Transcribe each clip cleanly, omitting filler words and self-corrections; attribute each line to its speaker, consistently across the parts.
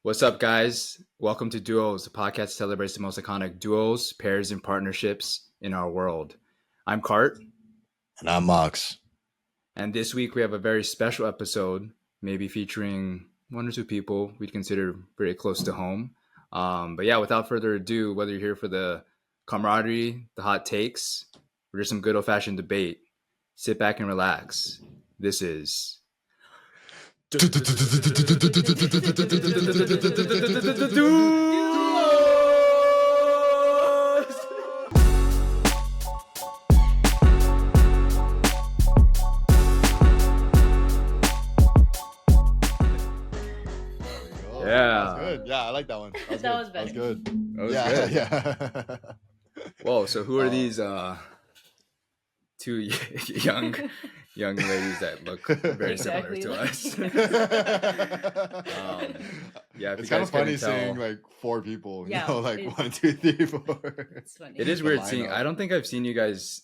Speaker 1: What's up, guys? Welcome to Duos, a podcast that celebrates the most iconic duos, pairs, and partnerships in our world. I'm Cart,
Speaker 2: And I'm Mox.
Speaker 1: and this week we have a very special episode, maybe featuring one or two people we'd consider very close to home. But yeah, without further ado, whether you're here for the camaraderie, the hot takes, or just some good old-fashioned debate, sit back and relax. This is...
Speaker 2: That was good. Yeah, I like that one.
Speaker 3: That was better.
Speaker 2: That was good.
Speaker 1: That was
Speaker 2: Yeah,
Speaker 1: good.
Speaker 2: yeah.
Speaker 1: Whoa, so who are these two young ladies that look very similar
Speaker 3: Exactly
Speaker 1: to
Speaker 3: like
Speaker 1: us?
Speaker 3: you.
Speaker 1: Yeah, if
Speaker 2: It's
Speaker 1: you
Speaker 2: kind
Speaker 1: guys
Speaker 2: of funny
Speaker 1: couldn't tell,
Speaker 2: seeing like four people.
Speaker 3: Yeah,
Speaker 2: You know, like
Speaker 3: it-
Speaker 2: 1, 2, 3, 4.
Speaker 3: It's funny.
Speaker 1: it is
Speaker 2: the
Speaker 1: weird seeing.
Speaker 2: lineup.
Speaker 1: I don't think I've seen you guys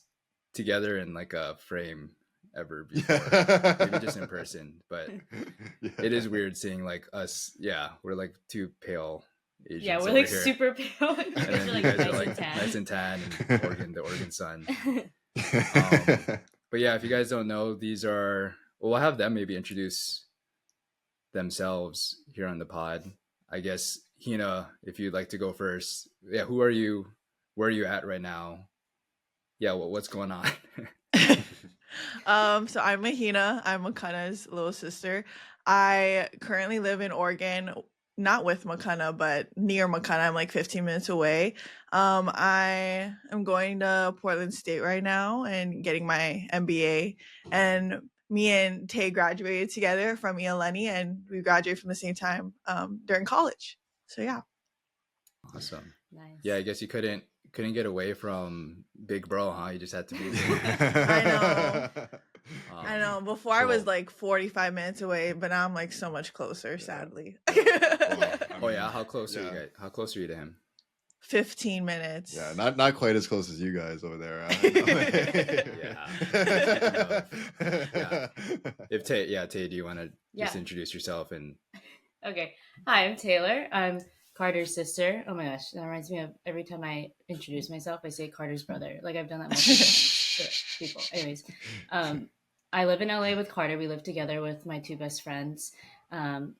Speaker 1: together in like a frame ever before.
Speaker 2: Yeah.
Speaker 1: Maybe just in person, but
Speaker 2: Yeah.
Speaker 1: it is weird seeing like us. Yeah, we're like two pale Asians.
Speaker 3: Yeah, we're
Speaker 1: over
Speaker 3: like
Speaker 1: here.
Speaker 3: super pale. You
Speaker 1: And
Speaker 3: guys
Speaker 1: then
Speaker 3: are
Speaker 1: you
Speaker 3: like
Speaker 1: guys
Speaker 3: nice
Speaker 1: are like
Speaker 3: and tan.
Speaker 1: nice and tan, and the Oregon sun. But yeah, if you guys don't know, these are, well, we'll have them maybe introduce themselves here on the pod. I guess, Hina, if you'd like to go first. Yeah, who are you? Where are you at right now? Yeah, what's going on?
Speaker 4: So I'm Mahina. I'm Makana's little sister. I currently live in Oregon, not with Makana, but near Makana. I'm like 15 minutes away. I am going to Portland State right now and getting my MBA. And me and Tay graduated together from ELNE, and we graduated from the same time during college. So yeah.
Speaker 1: Awesome.
Speaker 3: Nice.
Speaker 1: Yeah, I guess you couldn't get away from Big Bro, huh? You just had to be.
Speaker 4: I know. Before I was
Speaker 1: cool.
Speaker 4: like 45 minutes away, but now I'm like so much closer, sadly.
Speaker 1: Oh yeah, how close are you
Speaker 2: Yeah.
Speaker 1: guys? How close are you to him?
Speaker 4: 15 minutes.
Speaker 2: Yeah, not quite as close as you guys over there.
Speaker 1: Yeah. If Tay, do you want to just
Speaker 3: Yeah.
Speaker 1: introduce yourself and
Speaker 3: Okay. Hi, I'm Taylor. I'm Carter's sister. Oh my gosh, that reminds me of every time I introduce myself, I say Carter's brother. Like I've done that multiple people. Anyways, I live in LA with Carter. We live together with my two best friends. And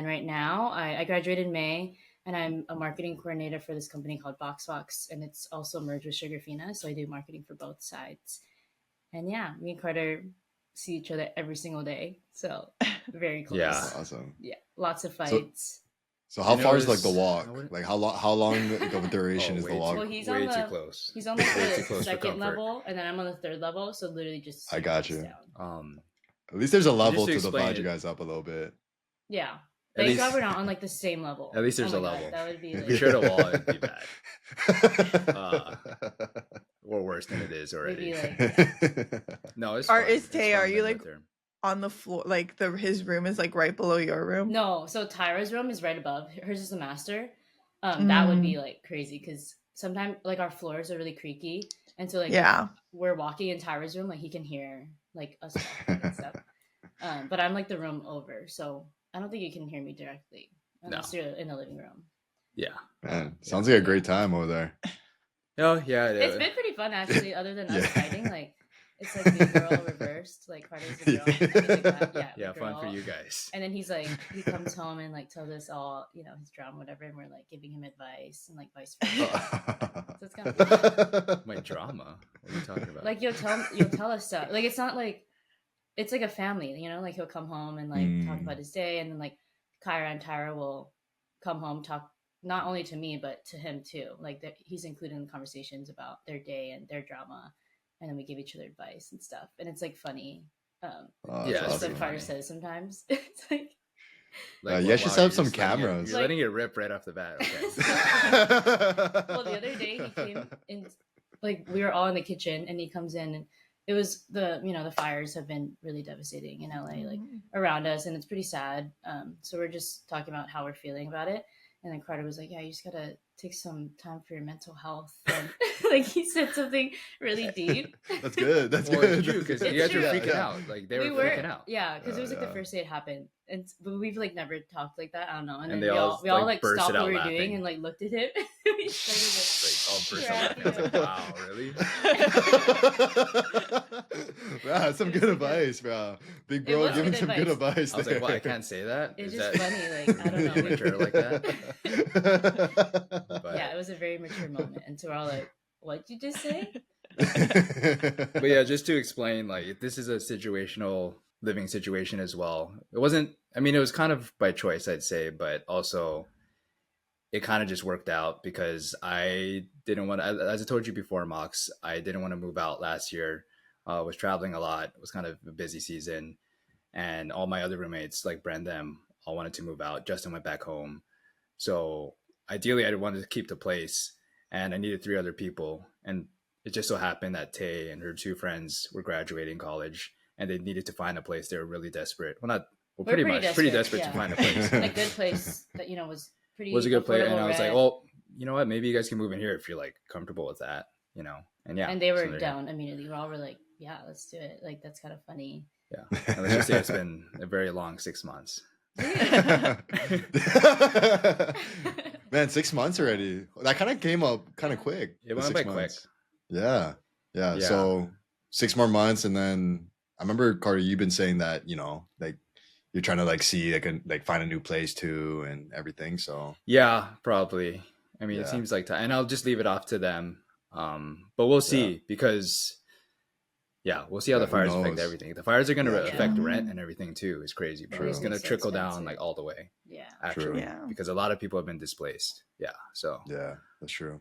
Speaker 3: right now, I graduated in May, and I'm a marketing coordinator for this company called BoxFox, and it's also merged with Sugarfina. So I do marketing for both sides. And yeah, me and Carter see each other every single day. So very close.
Speaker 1: Yeah.
Speaker 2: Awesome.
Speaker 3: Yeah, lots of fights.
Speaker 2: So how
Speaker 1: You know,
Speaker 2: far is like
Speaker 1: it's-
Speaker 2: the walk?
Speaker 1: I wouldn't-
Speaker 2: Like how long of a duration is the
Speaker 1: way
Speaker 2: walk?
Speaker 3: Well, he's
Speaker 1: way
Speaker 3: on
Speaker 1: too
Speaker 3: the-
Speaker 1: close.
Speaker 3: He's on like
Speaker 1: Way too
Speaker 3: the
Speaker 1: close for
Speaker 3: second
Speaker 1: comfort.
Speaker 3: level, and then I'm on the third level. So literally just
Speaker 2: I got
Speaker 3: steps
Speaker 2: you.
Speaker 3: down.
Speaker 2: At least there's a level
Speaker 1: to
Speaker 2: to
Speaker 1: explain
Speaker 2: divide you
Speaker 1: it-
Speaker 2: guys up a little bit.
Speaker 3: Yeah.
Speaker 1: At
Speaker 3: Thank
Speaker 1: least-
Speaker 3: God we're not on like the same level.
Speaker 1: At least there's
Speaker 3: Oh
Speaker 1: a
Speaker 3: my
Speaker 1: level.
Speaker 3: God, that would be
Speaker 1: If we
Speaker 3: like,
Speaker 1: shared a wall, it'd be bad. Or worse than it is already.
Speaker 3: maybe like
Speaker 1: No, it's
Speaker 4: Or
Speaker 1: fun.
Speaker 4: is
Speaker 1: It's
Speaker 4: Tay,
Speaker 1: fun
Speaker 4: are you,
Speaker 1: living
Speaker 4: like-
Speaker 1: with her.
Speaker 4: On the floor, like his room is like right below your room.
Speaker 3: no. So Tyra's room is right above. Hers is the master. That would be like crazy because sometimes like our floors are really creaky, and so like
Speaker 4: Yeah.
Speaker 3: we're walking in Tyra's room, like he can hear like us walking and stuff. But I'm like the room over, so I don't think you can hear me directly unless you're in the living room.
Speaker 1: Yeah.
Speaker 2: Man, sounds like a great time over there.
Speaker 1: Oh yeah.
Speaker 3: It's been pretty fun actually, other than us
Speaker 2: Yeah.
Speaker 3: fighting. Like it's like the girl reversed, like Carter's the girl. and he's the guy-
Speaker 1: Yeah,
Speaker 3: the
Speaker 1: fun for
Speaker 3: girl.
Speaker 1: you guys.
Speaker 3: And then he's like, he comes home and like tells us all, you know, his drama, whatever, and we're like giving him advice and like vice versa. So it's kind of fun.
Speaker 1: My drama. What are you talking about?
Speaker 3: Like you'll tell us stuff. Like it's not like it's like a family, you know. Like he'll come home and like talk about his day, and then like Kyra and Tyra will come home talk not only to me but to him too. Like he's included in conversations about their day and their drama, and then we give each other advice and stuff, and it's like funny.
Speaker 2: Oh,
Speaker 1: Yeah,
Speaker 2: that's
Speaker 3: Stuff
Speaker 1: awesome.
Speaker 3: Carter says sometimes. It's like
Speaker 2: you guys should set
Speaker 1: you're
Speaker 2: up some
Speaker 1: just letting it-
Speaker 2: cameras.
Speaker 1: You're letting it rip right off the bat. Okay.
Speaker 3: well, the other day he came in, like we were all in the kitchen, and he comes in, and it was the fires have been really devastating in LA, like around us, and it's pretty sad. So we're just talking about how we're feeling about it, And then Carter was like, yeah, you just gotta take some time for your mental health. And like he said something really deep.
Speaker 2: That's good. That's
Speaker 1: Well,
Speaker 2: good.
Speaker 1: it's true because
Speaker 2: That's
Speaker 1: you guys
Speaker 2: good.
Speaker 1: were
Speaker 2: Yeah,
Speaker 1: freaking
Speaker 2: yeah.
Speaker 1: out. Like they were
Speaker 3: We were,
Speaker 1: freaking out.
Speaker 3: yeah, because it was like
Speaker 2: Yeah.
Speaker 3: the first day it happened, and but we've like never talked like that. I don't know. And
Speaker 1: And
Speaker 3: then
Speaker 1: they
Speaker 3: we all like
Speaker 1: bursted
Speaker 3: stopped what
Speaker 1: out
Speaker 3: we were
Speaker 1: laughing.
Speaker 3: doing and like looked at him. We started
Speaker 1: Like all burst out
Speaker 3: cracking
Speaker 1: laughing. I was
Speaker 3: up.
Speaker 1: like, wow, really?
Speaker 2: Bro, some
Speaker 3: It
Speaker 2: good
Speaker 3: was
Speaker 2: advice, bro. Big
Speaker 3: It
Speaker 2: bro
Speaker 3: was
Speaker 2: giving
Speaker 3: good
Speaker 2: some good
Speaker 3: advice.
Speaker 2: advice.
Speaker 1: I was like, what? I can't say that.
Speaker 3: It's
Speaker 1: Is
Speaker 3: just
Speaker 1: that
Speaker 3: funny, like, I don't know.
Speaker 1: mature like that? But
Speaker 3: Yeah, it was a very mature moment, and so we're all like, "What'd you just say?"
Speaker 1: but yeah, just to explain, like this is a situational living situation as well. It wasn't. I mean, it was kind of by choice, I'd say, but also it kind of just worked out because I didn't want to, as I told you before, Mox, I didn't want to move out last year. Was traveling a lot. It was kind of a busy season. And all my other roommates, like Brand them, all wanted to move out. Justin went back home. So ideally, I wanted to keep the place and I needed 3 other people. And it just so happened that Tay and her 2 friends were graduating college and they needed to find a place. They were really desperate. Well, not, well,
Speaker 3: We're
Speaker 1: pretty desperate
Speaker 3: yeah.
Speaker 1: to find a place.
Speaker 3: And a good place that was pretty.
Speaker 1: Was a good place, and
Speaker 3: affordable
Speaker 1: I was like,
Speaker 3: rent.
Speaker 1: well, you know what? Maybe you guys can move in here if you're like comfortable with that, And yeah,
Speaker 3: And they
Speaker 1: so
Speaker 3: were
Speaker 1: there you
Speaker 3: down immediately. We all were like, "Yeah, let's do it." Like that's kind of funny.
Speaker 1: go. Yeah, and let's just say it's been a very long 6 months.
Speaker 2: Man, 6 months already. That kind of came up kind of quick.
Speaker 1: It
Speaker 2: the
Speaker 1: went
Speaker 2: 6
Speaker 1: by
Speaker 2: months. Yeah.
Speaker 1: Yeah.
Speaker 2: So 6 more months, and then I remember Carter, you've been saying that like you're trying to like see like find a new place too and everything. So
Speaker 1: Yeah, probably. I mean, it
Speaker 2: Yeah.
Speaker 1: seems like time, and I'll just leave it off to them. But we'll see because, we'll see how
Speaker 2: Yeah,
Speaker 1: the
Speaker 2: who
Speaker 1: fires affect
Speaker 2: knows?
Speaker 1: everything. The fires are going to
Speaker 2: Yeah,
Speaker 1: affect
Speaker 4: true.
Speaker 1: rent and everything too. It's crazy, bro.
Speaker 2: True.
Speaker 1: It's going to
Speaker 3: Everything's so
Speaker 1: trickle down
Speaker 3: expensive.
Speaker 1: like all the way.
Speaker 3: Yeah.
Speaker 1: Actually,
Speaker 4: Yeah.
Speaker 1: because a lot of people have been displaced. Yeah, so.
Speaker 2: yeah, that's true.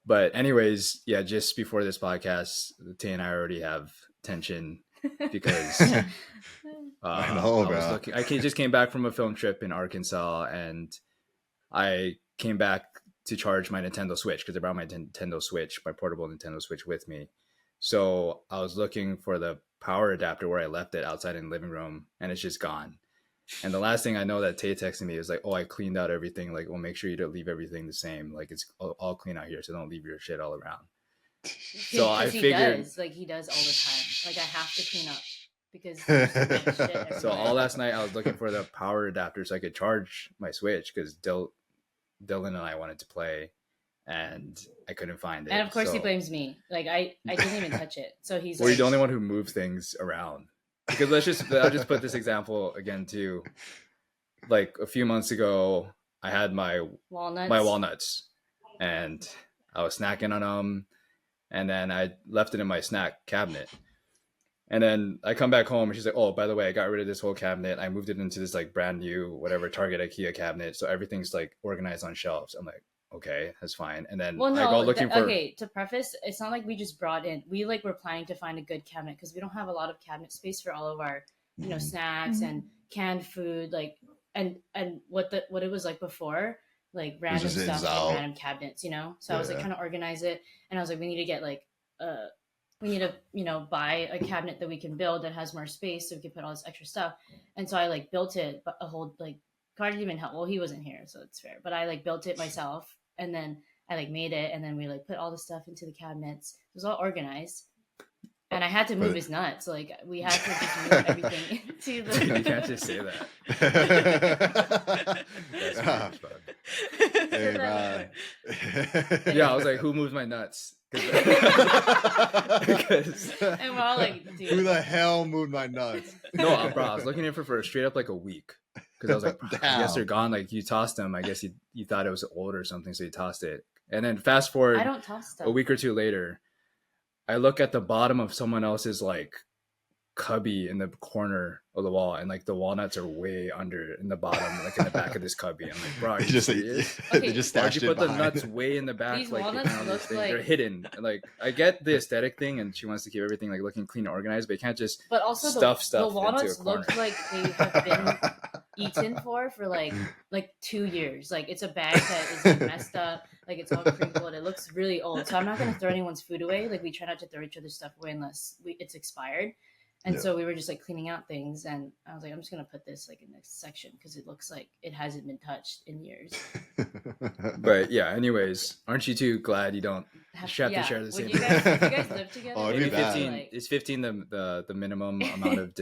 Speaker 1: But anyways, yeah, just before this podcast, Tay and I already have tension because
Speaker 2: I know, bro.
Speaker 1: I just came back from a film trip in Arkansas, and I came back to charge my Nintendo Switch because I brought my Nintendo Switch, my portable Nintendo Switch with me. So I was looking for the power adapter where I left it outside in the living room, and it's just gone. And the last thing I know that Tay texted me was like, "Oh, I cleaned out everything. Like, well, make sure you don't leave everything the same. Like, it's all clean out here, so don't leave your shit all around." So I figured.
Speaker 3: He does all the time. Like I have to clean up because there's so much shit
Speaker 1: So
Speaker 3: everywhere.
Speaker 1: all last night I was looking for the power adapter so I could charge my Switch because Dylan and I wanted to play, and I couldn't find it.
Speaker 3: And of course he
Speaker 1: So-
Speaker 3: blames me. Like I didn't even touch it. So he's
Speaker 1: Well,
Speaker 3: like,
Speaker 1: you're the only one who moves things around. Because I'll just put this example again too. Like a few months ago, I had my walnuts, and I was snacking on them, and then I left it in my snack cabinet. And then I come back home, and she's like, "Oh, by the way, I got rid of this whole cabinet. I moved it into this like brand new whatever Target IKEA cabinet, so everything's like organized on shelves." I'm like, "Okay, that's fine." And then
Speaker 3: Well,
Speaker 1: I go
Speaker 3: no.
Speaker 1: looking for.
Speaker 3: Okay, to preface, it's not like we just brought in. We like were planning to find a good cabinet because we don't have a lot of cabinet space for all of our, snacks
Speaker 4: Mhm.
Speaker 3: and canned food, like and what it was like before, like random
Speaker 2: just
Speaker 3: stuff,
Speaker 2: ins
Speaker 3: like
Speaker 2: out.
Speaker 3: random cabinets, So I was like
Speaker 2: Yeah.
Speaker 3: trying to organize it, and I was like, we need to get like we need to buy a cabinet that we can build that has more space so we can put all this extra stuff. And so I like built it, but a whole like Carter didn't even help. Well, he wasn't here, so it's fair. But I like built it myself, and then I like made it, and then we like put all the stuff into the cabinets. It was all organized, and I had to move
Speaker 2: But-
Speaker 3: his nuts. Like we had to just move everything into
Speaker 1: You
Speaker 3: the.
Speaker 1: can't just say that. That's
Speaker 2: Yeah.
Speaker 1: weird, bud.
Speaker 2: Hey, man.
Speaker 1: Yeah, I was like, "Who moves my nuts?" Because
Speaker 3: And we're all like, dude.
Speaker 2: Who the hell moved my nuts?
Speaker 1: no, bro, I was looking at it for straight up like a week because I was like, "I guess
Speaker 2: Damn.
Speaker 1: they're gone." Like you tossed them. I guess you thought it was old or something, so you tossed it. And then fast forward
Speaker 3: I don't toss stuff.
Speaker 1: a week or two later, I look at the bottom of someone else's like cubby in the corner of the wall, and like the walnuts are way under in the bottom, like in the back of this cubby. I'm like, "Bro, are you
Speaker 2: They just,
Speaker 1: serious?
Speaker 2: they
Speaker 3: Okay.
Speaker 2: just
Speaker 1: Why'd
Speaker 2: stashed
Speaker 1: you
Speaker 2: it
Speaker 1: put the
Speaker 2: behind.
Speaker 1: nuts way in the back?
Speaker 3: These
Speaker 1: like
Speaker 3: walnuts
Speaker 1: on this
Speaker 3: look
Speaker 1: thing?
Speaker 3: like-
Speaker 1: They're hidden. Like I get the aesthetic thing, and she wants to keep everything like looking clean and organized, but you can't just
Speaker 3: But also
Speaker 1: stuff
Speaker 3: the
Speaker 1: into a
Speaker 3: walnuts
Speaker 1: corner.
Speaker 3: look like they have been eaten for like 2 years. Like it's a bag that is like, messed up, like it's all crinkled. It looks really old. So I'm not gonna throw anyone's food away. Like we try not to throw each other's stuff away unless it's expired. And
Speaker 2: Yeah.
Speaker 3: so we were just like cleaning out things, and I was like, I'm just gonna put this like in this section because it looks like it hasn't been touched in years.
Speaker 1: But yeah, anyways, aren't you two glad you don't have to share the
Speaker 3: Would
Speaker 1: same
Speaker 3: you guys, would you guys live together?
Speaker 2: Oh, it'd
Speaker 1: Maybe
Speaker 2: be bad.
Speaker 1: 15
Speaker 3: Like,
Speaker 1: is 15 the minimum amount of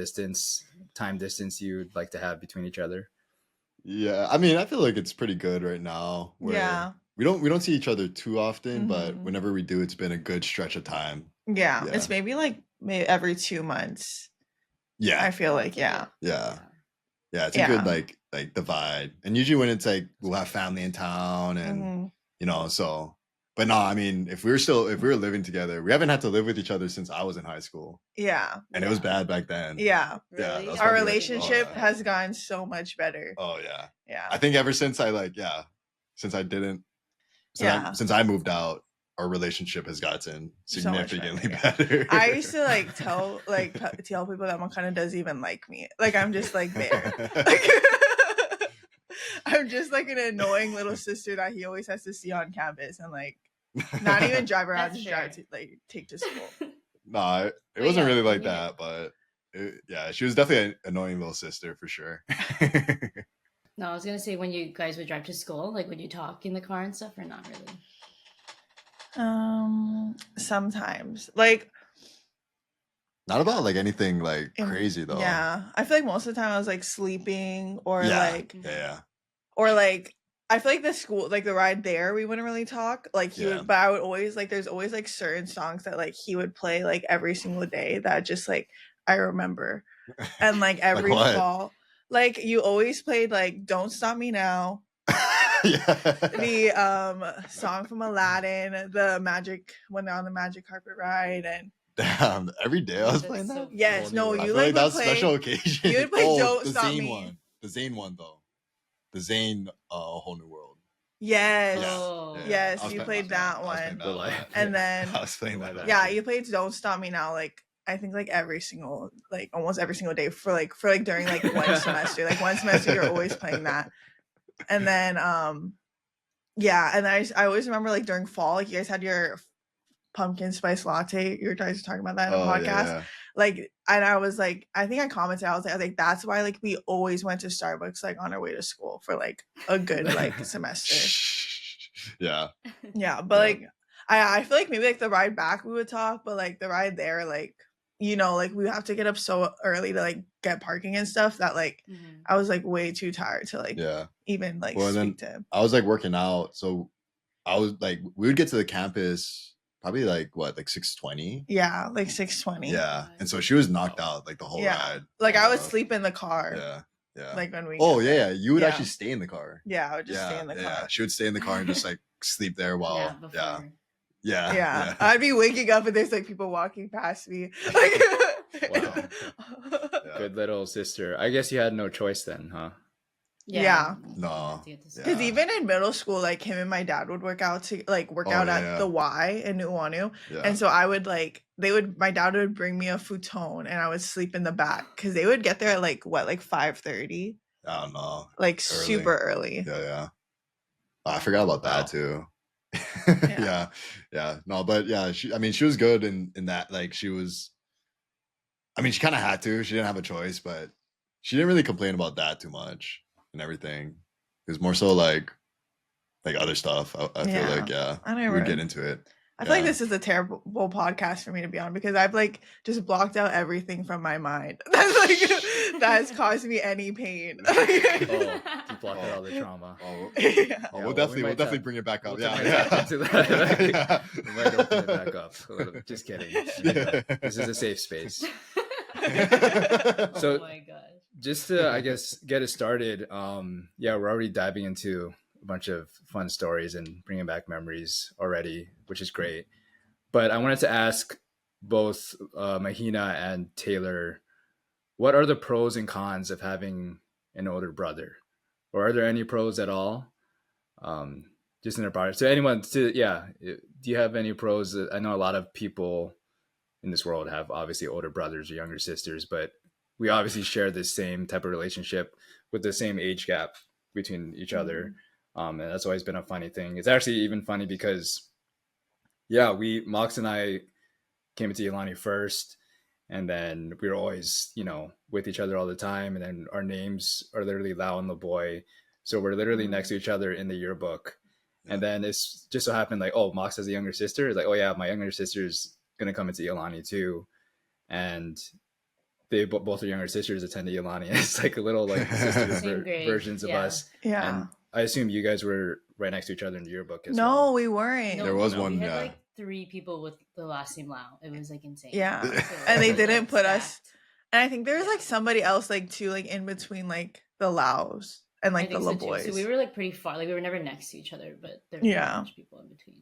Speaker 1: time distance you'd like to have between each other?
Speaker 2: Yeah, I mean, I feel like it's pretty good right now. Where
Speaker 4: Yeah.
Speaker 2: we don't see each other too often, but
Speaker 4: Mhm.
Speaker 2: whenever we do, it's been a good stretch of time.
Speaker 4: Yeah.
Speaker 2: Yeah.
Speaker 4: It's maybe every 2 months.
Speaker 2: Yeah,
Speaker 4: I feel
Speaker 3: oh,
Speaker 4: like,
Speaker 3: that's a
Speaker 4: yeah.
Speaker 3: good-
Speaker 2: yeah, it's a good
Speaker 4: Yeah.
Speaker 2: like divide. And usually when it's like we'll have family in town and
Speaker 4: Mhm.
Speaker 2: you know, so but no, I mean, if we were living together, we haven't had to live with each other since I was in high school.
Speaker 4: Yeah.
Speaker 2: And it was bad back then.
Speaker 4: Yeah.
Speaker 2: Yeah,
Speaker 3: Really?
Speaker 2: that was
Speaker 4: Our
Speaker 2: probably, like,
Speaker 4: relationship
Speaker 2: oh, yeah.
Speaker 4: has gotten so much better.
Speaker 2: Oh yeah.
Speaker 4: Yeah.
Speaker 2: I think ever since since I didn't
Speaker 4: Yeah.
Speaker 2: since I moved out, our relationship has gotten
Speaker 4: So much
Speaker 2: significantly
Speaker 4: better,
Speaker 2: better.
Speaker 4: I used to tell people that Makana doesn't even like me. Like I'm just there. I'm just an annoying little sister that he always has to see on campus and not even drive around,
Speaker 3: That's
Speaker 4: just drive to take to school.
Speaker 2: No, it
Speaker 3: But
Speaker 2: wasn't
Speaker 3: yeah,
Speaker 2: really like
Speaker 3: when you-
Speaker 2: that, but yeah, she was definitely an annoying little sister for sure.
Speaker 3: No, I was gonna say when you guys would drive to school, like would you talk in the car and stuff or not really?
Speaker 4: Sometimes
Speaker 2: Not about anything crazy though.
Speaker 4: yeah, I feel like most of the time I was sleeping or
Speaker 2: Yeah.
Speaker 3: Mhm.
Speaker 2: Yeah.
Speaker 4: or I feel like the school, the ride there, we wouldn't really talk. He
Speaker 2: Yeah.
Speaker 4: would, but I would always there's always certain songs that he would play every single day that just I remember, and every
Speaker 2: what?
Speaker 4: fall, you always played "Don't Stop Me Now,"
Speaker 2: Yeah.
Speaker 4: the song from Aladdin, the magic when they're on the magic carpet ride, and
Speaker 2: Damn, every day I was
Speaker 3: That's
Speaker 2: playing
Speaker 3: so
Speaker 2: that.
Speaker 3: cool.
Speaker 4: yes, no,
Speaker 1: Whole
Speaker 2: I
Speaker 1: new
Speaker 4: you
Speaker 2: feel like that
Speaker 4: would
Speaker 2: was a
Speaker 4: play.
Speaker 2: special occasion.
Speaker 4: You would play Don't
Speaker 2: the
Speaker 4: Stop
Speaker 2: Zayn
Speaker 4: Me.
Speaker 2: one. The Zayn one though. The Zayn Whole New World.
Speaker 4: Yes.
Speaker 3: Oh.
Speaker 4: Yes,
Speaker 2: I was
Speaker 4: you
Speaker 2: playing
Speaker 4: played that
Speaker 2: I was playing
Speaker 4: one.
Speaker 2: that one.
Speaker 4: And then
Speaker 2: I was playing that.
Speaker 4: yeah, you played Don't Stop Me Now I think every single almost every single day for during one semester. One semester you're always playing that. And then yeah, and I always remember during fall, you guys had your pumpkin spice latte. You guys were talking about that in a podcast.
Speaker 2: Yeah.
Speaker 4: And I was I think I commented, I was like, that's why we always went to Starbucks on our way to school for a good semester.
Speaker 2: Yeah.
Speaker 4: Yeah, but
Speaker 2: Yeah.
Speaker 4: I feel maybe the ride back we would talk, but the ride there, we would have to get up so early to get parking and stuff that
Speaker 3: Mhm.
Speaker 4: I was way too tired to
Speaker 2: Yeah.
Speaker 4: even
Speaker 2: Well, and then
Speaker 4: speak to him.
Speaker 2: I was working out, so I was we would get to the campus probably what 6:20.
Speaker 4: Yeah, 6:20.
Speaker 2: Yeah, and so she was knocked out the whole
Speaker 4: Yeah,
Speaker 2: ride.
Speaker 4: I would sleep in the car.
Speaker 2: Yeah, yeah.
Speaker 4: When we
Speaker 2: Oh
Speaker 4: got
Speaker 2: yeah,
Speaker 4: there.
Speaker 2: you would
Speaker 4: Yeah.
Speaker 2: actually stay in the car.
Speaker 4: Yeah, I would just stay in the car.
Speaker 2: Yeah, she would stay in the car and just sleep there while
Speaker 3: Yeah, before.
Speaker 2: yeah.
Speaker 4: Yeah, I'd be waking up and there's people walking past me.
Speaker 1: Wow. Good little sister. I guess you had no choice then, huh?
Speaker 4: Yeah.
Speaker 2: No.
Speaker 4: Because
Speaker 2: Yeah.
Speaker 4: even in middle school, him and my dad would work out to work
Speaker 2: Oh,
Speaker 4: out
Speaker 2: yeah,
Speaker 4: at
Speaker 2: yeah.
Speaker 4: the Y in Nuuanu,
Speaker 2: Yeah.
Speaker 4: and so I would my dad would bring me a futon and I would sleep in the back because they would get there at 5:30,
Speaker 2: I don't know.
Speaker 4: super early.
Speaker 2: Yeah, yeah. Oh, I forgot about
Speaker 1: Wow.
Speaker 2: that too.
Speaker 4: Yeah.
Speaker 2: yeah. No, but yeah, she was good in that. She was. I mean, she kind of had to. She didn't have a choice, but she didn't really complain about that too much and everything. It was more so other stuff. I feel
Speaker 4: Yeah. I
Speaker 2: we
Speaker 4: never.
Speaker 2: would get into it.
Speaker 4: I feel
Speaker 2: Yeah.
Speaker 4: this is a terrible podcast for me to be on because I've just blocked out everything from my mind. That's that has caused me any pain.
Speaker 1: Oh, you blocked out all the trauma.
Speaker 2: Oh,
Speaker 4: Yeah.
Speaker 1: Yeah,
Speaker 2: we'll
Speaker 1: well,
Speaker 2: definitely
Speaker 1: we might
Speaker 2: definitely
Speaker 1: tap-
Speaker 2: bring it back up.
Speaker 1: We'll
Speaker 2: Yeah,
Speaker 1: tap
Speaker 2: yeah.
Speaker 1: into that.
Speaker 2: Yeah.
Speaker 1: We might open it back up. A little, just kidding.
Speaker 2: Yeah.
Speaker 1: This is a safe space.
Speaker 3: Oh
Speaker 1: So-
Speaker 3: my gosh.
Speaker 1: Just to, I guess, get it started. Yeah, we're already diving into a bunch of fun stories and bringing back memories already, which is great. But I wanted to ask both Mahina and Taylor, what are the pros and cons of having an older brother, or are there any pros at all? Just in their part. So anyone, do you have any pros? I know a lot of people in this world have obviously older brothers or younger sisters, but we obviously share this same type of relationship with the same age gap between each other. And that's always been a funny thing. It's actually even funny because, yeah, Mox and I came into Ilani first, and then we were always, with each other all the time. And then our names are literally Lau and Laboy. So we're literally next to each other in the yearbook. And then it's just so happened like, oh, Mox has a younger sister. It's like, oh yeah, my younger sister's gonna come into Iolani too, and they both are younger sisters attend Iolani. It's like a little like sister versions of us.
Speaker 4: Yeah.
Speaker 1: And I assume you guys were right next to each other in the yearbook as
Speaker 4: No,
Speaker 1: well.
Speaker 4: we weren't.
Speaker 3: No,
Speaker 2: There was
Speaker 3: no,
Speaker 2: one.
Speaker 3: We had
Speaker 2: Yeah.
Speaker 3: like 3 people with the last name Lau. It was like insane.
Speaker 4: Yeah.
Speaker 3: So,
Speaker 4: And they
Speaker 3: it was,
Speaker 4: didn't
Speaker 3: like,
Speaker 4: put us.
Speaker 3: stacked.
Speaker 4: And I think there was
Speaker 3: Yeah.
Speaker 4: like somebody else like too, like in between like the Laos and like
Speaker 3: I
Speaker 4: the
Speaker 3: think so,
Speaker 4: Laboys.
Speaker 3: too. So we were like pretty far. Like we were never next to each other, but there were
Speaker 4: Yeah.
Speaker 3: a bunch of people in between.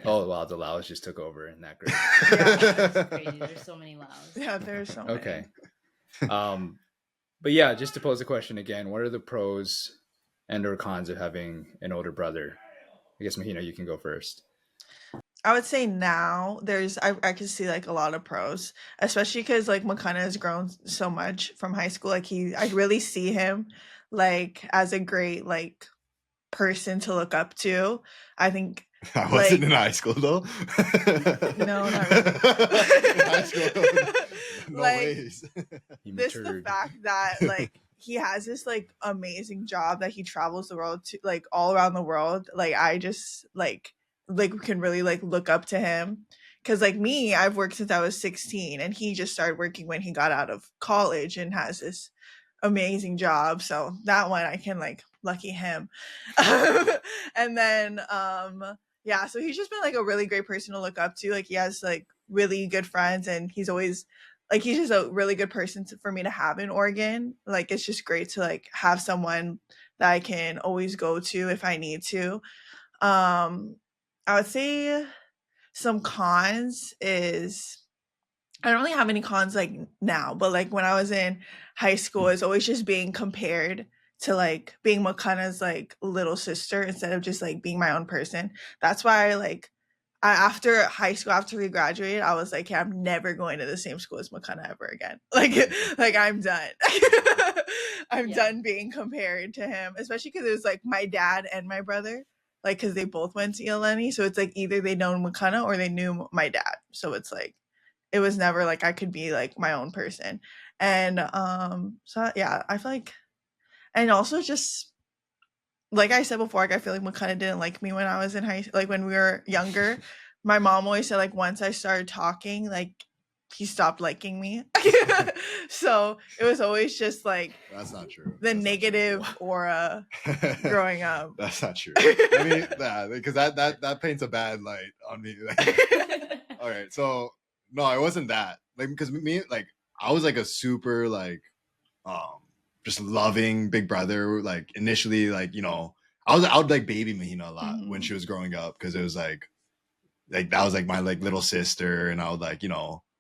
Speaker 1: Oh wow, the Laos just took over in that group.
Speaker 3: That's crazy. There's so many Laos.
Speaker 4: Yeah, there's so many.
Speaker 1: Okay. But yeah, just to pose the question again, what are the pros and or cons of having an older brother? I guess Mahina, you can go first.
Speaker 4: I would say now I can see like a lot of pros, especially because like McConaughey has grown so much from high school. Like I really see him like as a great like person to look up to. I think
Speaker 2: I wasn't in high school though.
Speaker 4: No, not really.
Speaker 2: In high school, no
Speaker 4: Like,
Speaker 2: ways.
Speaker 4: this the fact that like he has this like amazing job that he travels the world to like all around the world. Like I just like can really like look up to him. Cause like me, I've worked since I was 16 and he just started working when he got out of college and has this amazing job. So that one I can like lucky him. And then yeah, so he's just been like a really great person to look up to. Like he has like really good friends and he's always like he's just a really good person for me to have in Oregon. Like it's just great to like have someone that I can always go to if I need to. I would say some cons is I don't really have any cons like now, but like when I was in high school, it's always just being compared to like being McConaughey's like little sister instead of just like being my own person. That's why like after high school, after we graduated, I was like, yeah, I'm never going to the same school as McConaughey ever again. Like I'm done. I'm done being compared to him, especially because it was like my dad and my brother, like because they both went to ELNE. So it's like either they know McConaughey or they knew my dad. So it's like it was never like I could be like my own person. And so yeah, I feel like, and also just like I said before, like I feel like McConaughey didn't like me when I was in like when we were younger. My mom always said like once I started talking, like he stopped liking me. So it was always just like
Speaker 2: That's not true.
Speaker 4: The negative aura growing up.
Speaker 2: That's not true. I mean, because that paints a bad light on me. Like, all right, so no, it wasn't that. Like because me, like I was like a super like just loving big brother. Like initially, like I would like baby Mahina a lot when she was growing up because it was like that was like my like little sister, and I would like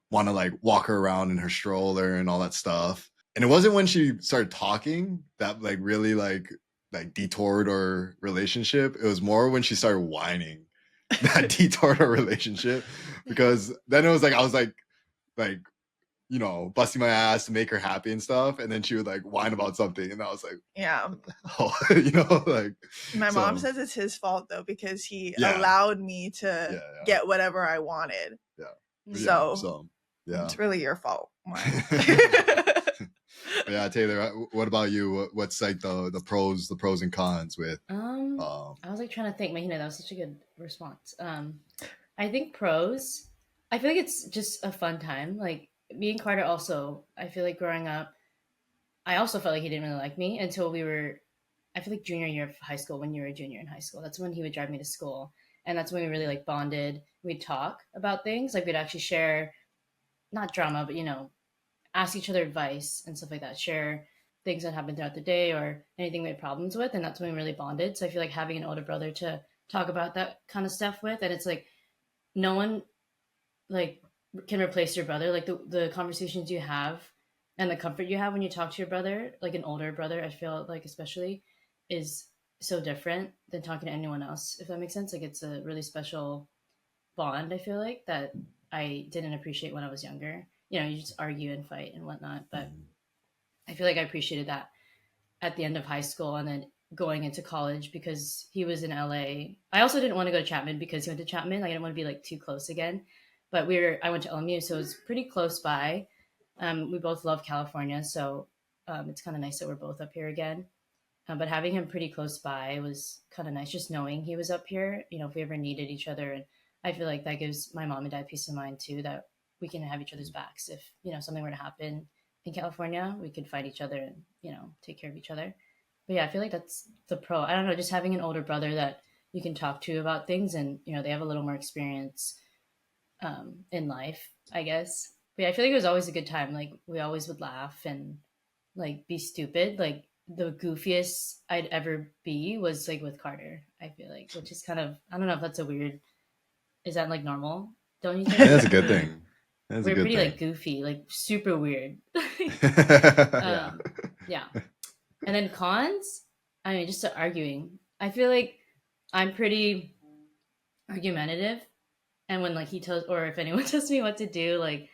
Speaker 2: want to like walk her around in her stroller and all that stuff. And it wasn't when she started talking that like really like detoured our relationship. It was more when she started whining that detoured our relationship, because then it was like I was like busting my ass to make her happy and stuff, and then she would like whine about something, and I was like,
Speaker 4: yeah,
Speaker 2: like
Speaker 4: my mom says it's his fault though because he allowed me to get whatever I wanted. So yeah, it's really your fault.
Speaker 2: Yeah, Taylor, what about you? What's like the pros and cons with
Speaker 3: I was like trying to think, Mahina, that was such a good response. I think pros, I feel like it's just a fun time. Like me and Carter also, I feel like growing up, I also felt like he didn't really like me until we were, I feel like junior year of high school, when you were a junior in high school. That's when he would drive me to school. And that's when we really like bonded. We'd talk about things. Like we'd actually share, not drama, but ask each other advice and stuff like that. Share things that happened throughout the day or anything we had problems with. And that's when we really bonded. So I feel like having an older brother to talk about that kind of stuff with. And it's like, no one like can replace your brother. Like the conversations you have and the comfort you have when you talk to your brother, like an older brother, I feel like especially is so different than talking to anyone else, if that makes sense. Like it's a really special bond, I feel like, that I didn't appreciate when I was younger. You just argue and fight and whatnot. But I feel like I appreciated that at the end of high school and then going into college because he was in LA. I also didn't want to go to Chapman because he went to Chapman. Like, I didn't want to be like too close again. But I went to LMU, so it was pretty close by. We both love California, so it's kind of nice that we're both up here again. But having him pretty close by was kind of nice. Just knowing he was up here, if we ever needed each other, and I feel like that gives my mom and dad peace of mind too, that we can have each other's backs. If something were to happen in California, we could fight each other and take care of each other. But yeah, I feel like that's the pro. I don't know, just having an older brother that you can talk to about things, and they have a little more experience in life, I guess. But yeah, I feel like it was always a good time. Like we always would laugh and like be stupid. Like the goofiest I'd ever be was like with Carter. I feel like, which is kind of, I don't know if that's a weird. Is that like normal? Don't you
Speaker 2: I think that's
Speaker 3: think?
Speaker 2: a good thing. That's
Speaker 3: We're
Speaker 2: a good
Speaker 3: pretty
Speaker 2: thing.
Speaker 3: like goofy, like super weird.
Speaker 1: Yeah.
Speaker 3: Yeah. And then cons, I mean, just arguing. I feel like I'm pretty argumentative, and when like he tells, or if anyone tells me what to do, like,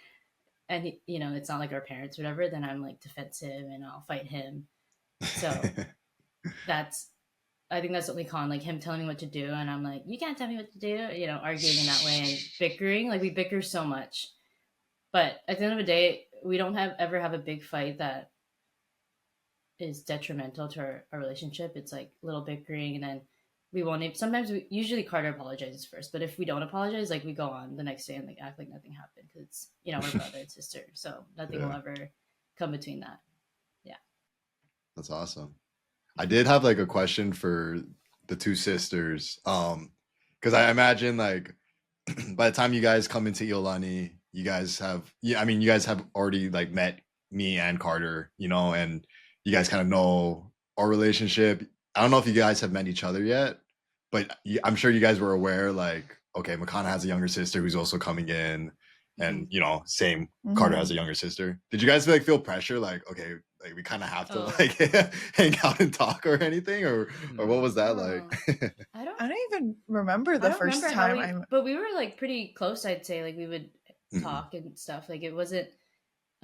Speaker 3: and it's not like our parents or whatever, then I'm like defensive and I'll fight him. So that's, I think that's the only con, like him telling me what to do, and I'm like, you can't tell me what to do, arguing in that way and bickering. Like we bicker so much, but at the end of the day, we don't ever have a big fight that is detrimental to our relationship. It's like little bickering, and then we won't even, sometimes usually Carter apologizes first, but if we don't apologize, like we go on the next day and like act like nothing happened, because it's we're brother and sister, so nothing will ever come between that. Yeah,
Speaker 2: That's awesome. I did have like a question for the two sisters. Because I imagine like by the time you guys come into Iolani, you guys have you guys have already like met me and Carter, and you guys kind of know our relationship. I don't know if you guys have met each other yet, but I'm sure you guys were aware, like, okay, Makana has a younger sister who's also coming in, and same, Carter has a younger sister. Did you guys like feel pressure, like, okay, like we kind of have to like hang out and talk or anything, or what was that like?
Speaker 3: I don't
Speaker 4: even remember the first time
Speaker 3: but we were like pretty close, I'd say. Like we would talk and stuff. Like it wasn't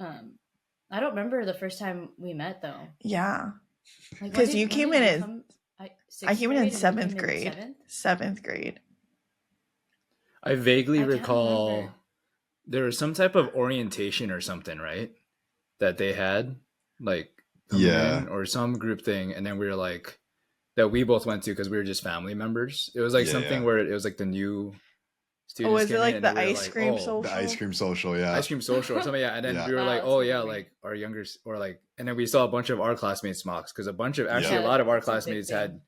Speaker 3: I don't remember the first time we met though.
Speaker 4: Yeah,
Speaker 3: like,
Speaker 4: because you came in I came in seventh
Speaker 3: grade.
Speaker 4: grade. Seventh grade.
Speaker 1: I vaguely
Speaker 3: I can't
Speaker 1: recall
Speaker 3: remember.
Speaker 1: there was some type of orientation or something, right? That they had, like, coming in, or some group thing, and then we were like, that we both went to because we were just family members. It was like something where it was like the new students.
Speaker 4: Oh, is it like the
Speaker 1: we
Speaker 4: ice cream social?
Speaker 2: The ice cream social, yeah.
Speaker 1: Ice cream social or something, yeah. And then we were like, oh yeah, like our younger, or like, and then we saw a bunch of our classmates mocks, because a lot of our classmates had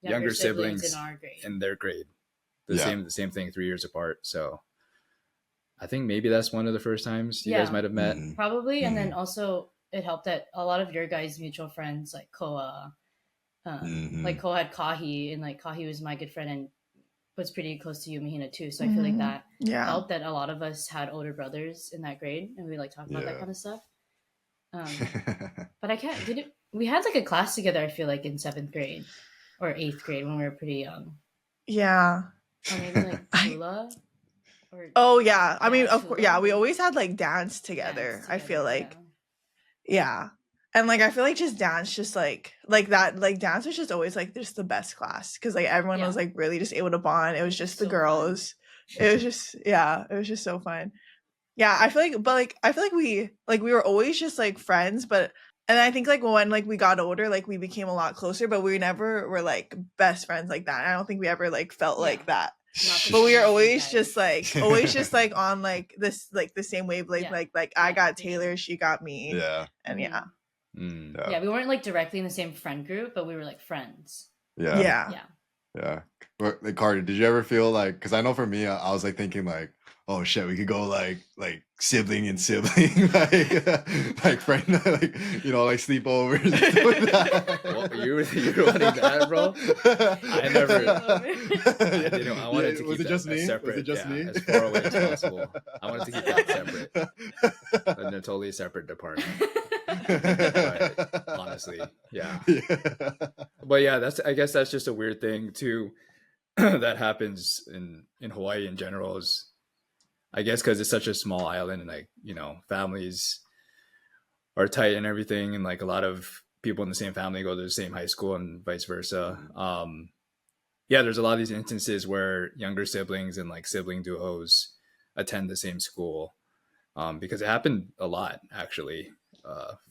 Speaker 1: younger siblings in their grade. The same thing, 3 years apart. So I think maybe that's one of the first times you guys might have met.
Speaker 3: Probably. And then also it helped that a lot of your guys' mutual friends, like Koa, like Koa had Kahi, and like Kahi was my good friend and was pretty close to you, Mahina, too. So I feel like that helped, that a lot of us had older brothers in that grade, and we like talk about that kind of stuff. But I can't, we had like a class together, I feel like, in 7th grade or 8th grade when we were pretty young.
Speaker 4: Yeah.
Speaker 3: Or maybe like Tula.
Speaker 4: I mean, of course, we always had like dance together. I feel like, and like I feel like just dance, just like that, like dance was just always like just the best class, because like everyone was like really just able to bond. It was just the girls. It was just it was just so fun. Yeah, I feel like, but like I feel like we were always just like friends, but and I think like when like we got older, like we became a lot closer, but we never were like best friends like that. I don't think we ever like felt like that. But we are always just like on like this, like the same wavelength, like I got Taylor, she got me, and
Speaker 3: we weren't like directly in the same friend group, but we were like friends.
Speaker 2: Yeah. Like, Carter, did you ever feel like, because I know for me, I was like thinking like, oh shit, we could go like sibling and sibling, like friend, like like sleepovers and stuff like that.
Speaker 1: Well, you were wanting that, bro? I never. I wanted to keep that separate. Was it just me? As far away as possible. I wanted to keep that separate, in a totally separate department. But honestly, but yeah, I guess that's just a weird thing too that happens in Hawaii in general, is I guess because it's such a small island, and like families are tight and everything, and like a lot of people in the same family go to the same high school and vice versa. There's a lot of these instances where younger siblings and like sibling duos attend the same school, because it happened a lot actually.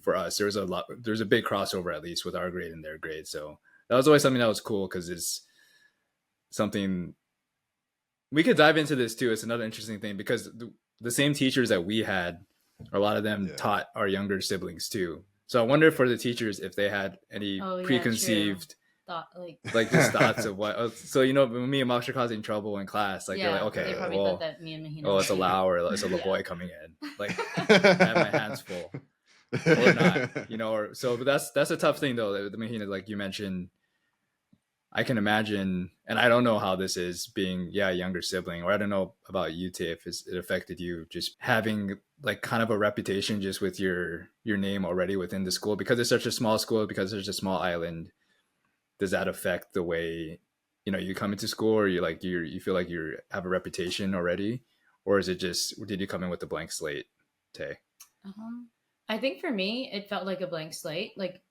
Speaker 1: for us. There's a big crossover, at least with our grade and their grade. So that was always something that was cool, because it's something we could dive into this too. It's another interesting thing, because the same teachers that we had, a lot of them taught our younger siblings too. So I wonder for the teachers if they had any preconceived
Speaker 3: thought,
Speaker 1: like just thoughts of what. So when me and Max are causing trouble in class, like they're like, okay,
Speaker 3: they probably thought that me and Mahina.
Speaker 1: It's a Laboy or it's a Laboy coming in. Like I have my hands full, or not, or so. But that's a tough thing though. The Mahina, like you mentioned, I can imagine, and I don't know how this is being, a younger sibling, or I don't know about you, Tay, if it affected you just having like kind of a reputation just with your name already within the school, because it's such a small school, because there's a small island. Does that affect the way, you come into school, or you feel like you have a reputation already, or is it just, did you come in with a blank slate, Tay?
Speaker 3: I think for me, it felt like a blank slate. Like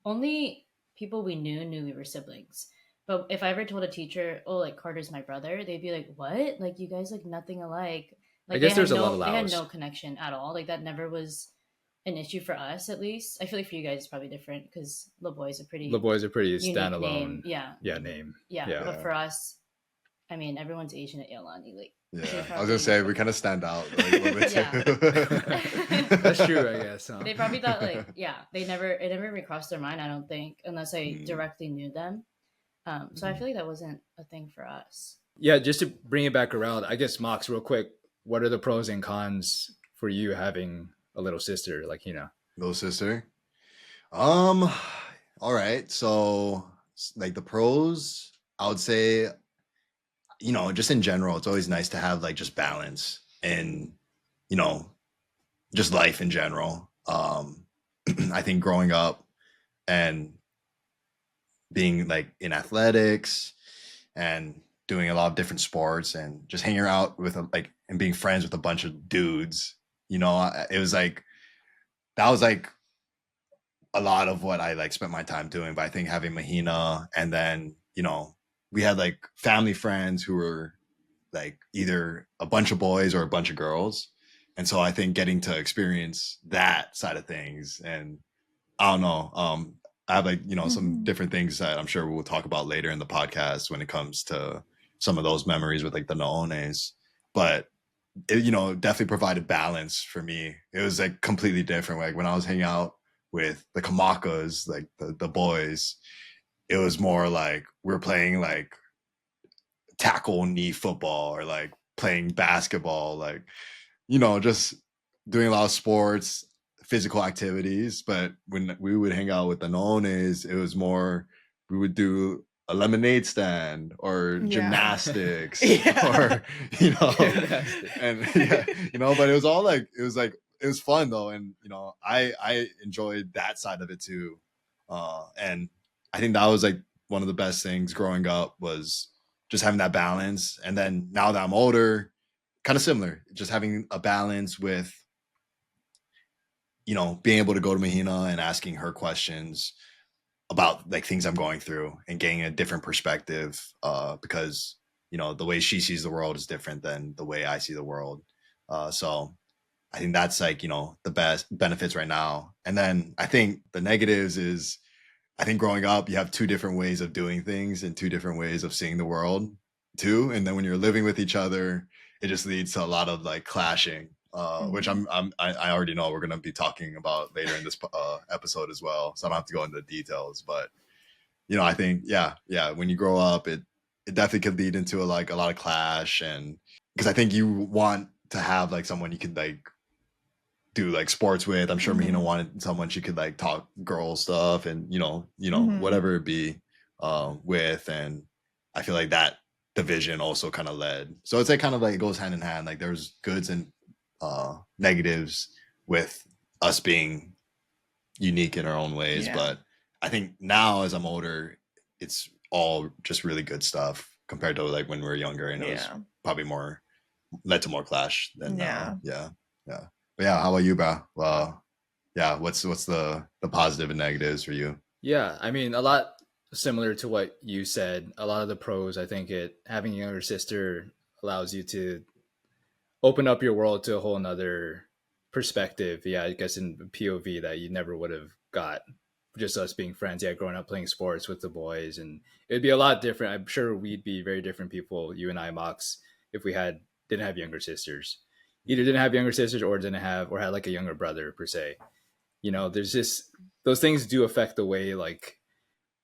Speaker 3: only people we knew we were siblings. But if I ever told a teacher, oh, like Carter's my brother, they'd be like, what? Like you guys look nothing alike. Like
Speaker 1: I guess there's a lot of
Speaker 3: they had no connection at all. Like that never was an issue for us, at least. I feel like for you guys it's probably different, because Laboy's a pretty
Speaker 1: standalone
Speaker 3: name.
Speaker 1: Name.
Speaker 3: Yeah. But for us, I mean, everyone's Asian at Yolani. Like,
Speaker 2: I was gonna say we kind of stand out like, a little bit
Speaker 3: too.
Speaker 1: That's true, I guess. Huh?
Speaker 3: They probably thought it never even crossed their mind, I don't think, unless I directly knew them. So I feel like that wasn't a thing for us.
Speaker 1: Yeah, just to bring it back around, I guess, Mox, real quick, what are the pros and cons for you having a little sister like Hina?
Speaker 2: Little sister? All right. So like the pros, I would say, just in general, it's always nice to have like just balance and, just life in general. I think growing up and being like in athletics and doing a lot of different sports and just hanging out with and being friends with a bunch of dudes, it was like, that was like a lot of what I like spent my time doing. But I think having Mahina, and then, we had like family friends who were like either a bunch of boys or a bunch of girls. And so I think getting to experience that side of things, and I don't know, I have like, some different things that I'm sure we'll talk about later in the podcast when it comes to some of those memories with like the Noones. But it, definitely provided balance for me. It was like completely different. Like when I was hanging out with the Kamakas, like the boys, it was more like we're playing like tackle knee football, or like playing basketball, like, just doing a lot of sports, physical activities. But when we would hang out with the Noones, it was more, we would do a lemonade stand or gymnastics or, and but it was all like, it was fun though. And, I enjoyed that side of it too. And I think that was like one of the best things growing up, was just having that balance. And then now that I'm older, kind of similar, just having a balance with, being able to go to Mahina and asking her questions about like things I'm going through and getting a different perspective, because, the way she sees the world is different than the way I see the world. So I think that's like, the best benefits right now. And then I think the negatives is, I think growing up, you have two different ways of doing things and two different ways of seeing the world too. And then when you're living with each other, it just leads to a lot of like clashing, which I already know we're going to be talking about later in this episode as well. So I don't have to go into the details, but I think, when you grow up, it definitely could lead into a lot of clash. And because I think you want to have like someone you could like do like sports with. I'm sure Mahina wanted someone she could like talk girl stuff and whatever it be with. And I feel like that division also kind of led. So it's like kind of like it goes hand in hand. Like there's goods and negatives with us being unique in our own ways. But I think now as I'm older, it's all just really good stuff compared to like when we were younger, and it was probably led to more clash than But yeah, how about you, bro? Well, what's the positive and negatives for you?
Speaker 1: Yeah, I mean, a lot similar to what you said. A lot of the pros, I think having a younger sister allows you to open up your world to a whole nother perspective, yeah, I guess in POV that you never would have got just us being friends, yeah, growing up playing sports with the boys. And it'd be a lot different. I'm sure we'd be very different people, you and I, Mox, if we didn't have younger sisters. Either didn't have younger sisters or didn't have or had like a younger brother per se. There's just those things do affect the way like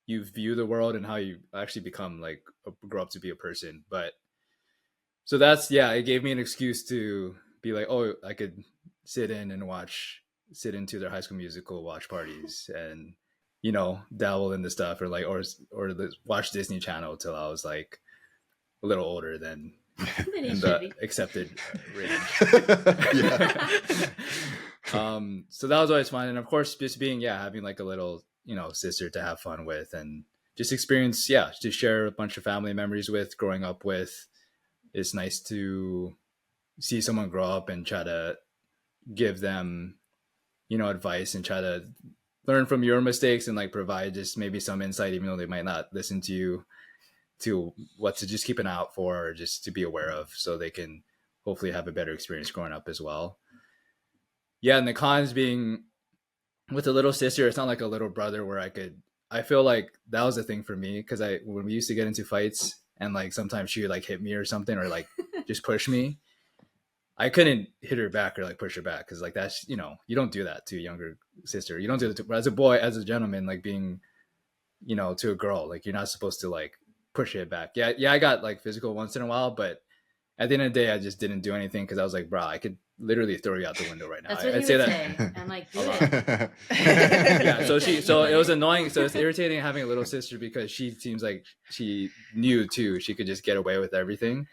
Speaker 1: you view the world and how you actually become like grow up to be a person. But so that's, yeah, it gave me an excuse to be like, oh, I could sit into their High School Musical watch parties and dabble in the stuff, or like or watch Disney Channel till I was like a little older than in the accepted range. So that was always fun, and of course just being having like a little sister to have fun with and just experience to share a bunch of family memories with growing up with. It's nice to see someone grow up and try to give them advice and try to learn from your mistakes and like provide just maybe some insight, even though they might not listen to you, to what to just keep an eye out for or just to be aware of, so they can hopefully have a better experience growing up as well. And the cons being with a little sister, it's not like a little brother where I feel like that was a thing for me, because when we used to get into fights and like sometimes she would like hit me or something, or like just push me, I couldn't hit her back or like push her back, because like that's you don't do that to a younger sister. You don't do it as a boy, as a gentleman, like being to a girl, like you're not supposed to like push it back. I got like physical once in a while, but at the end of the day I just didn't do anything, because I was like, bro, I could literally throw you out the window right now.
Speaker 3: That's what
Speaker 1: I'd
Speaker 3: he
Speaker 1: say
Speaker 3: would
Speaker 1: that
Speaker 3: say. I'm like, do it.
Speaker 1: So it was annoying. So it's irritating having a little sister, because she seems like she knew too she could just get away with everything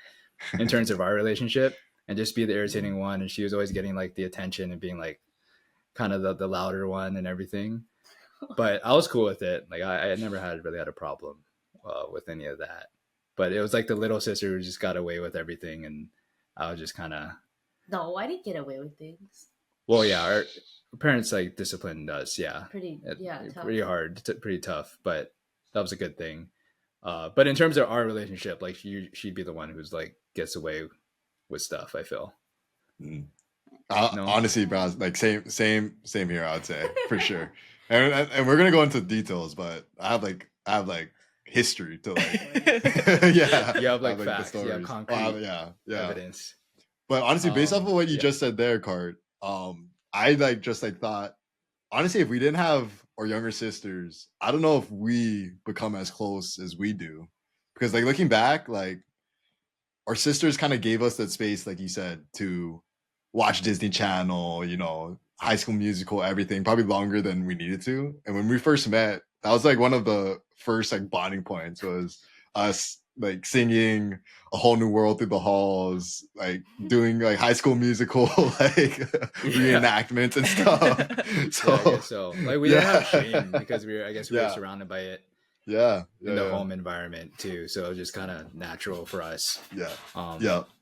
Speaker 1: in terms of our relationship and just be the irritating one, and she was always getting like the attention and being like kind of the louder one and everything. But I was cool with it. Like I never really had a problem with any of that. But it was like the little sister who just got away with everything, and I was just kind of.
Speaker 3: No, I didn't get away with things.
Speaker 1: Well, yeah, our parents like disciplined us,
Speaker 3: pretty tough.
Speaker 1: Pretty hard, pretty tough, but that was a good thing. But in terms of our relationship, like she'd be the one who's like gets away with stuff, I feel.
Speaker 2: No? Honestly, bro, like same here, I would say, for sure. And we're gonna go into details, but I have like history to like
Speaker 1: you have like facts, you have concrete evidence.
Speaker 2: But honestly, based off of what you just said there, Cart, I like just like thought, honestly, if we didn't have our younger sisters, I don't know if we become as close as we do, because like looking back, like our sisters kind of gave us that space, like you said, to watch Disney Channel, High School Musical, everything, probably longer than we needed to. And when we first met, that was like one of the first like bonding points, was us like singing A Whole New World through the halls, like doing like High School Musical like reenactments and stuff.
Speaker 1: So like we didn't have shame, because we were surrounded by it. In the home environment too, so it was just kind of natural for us.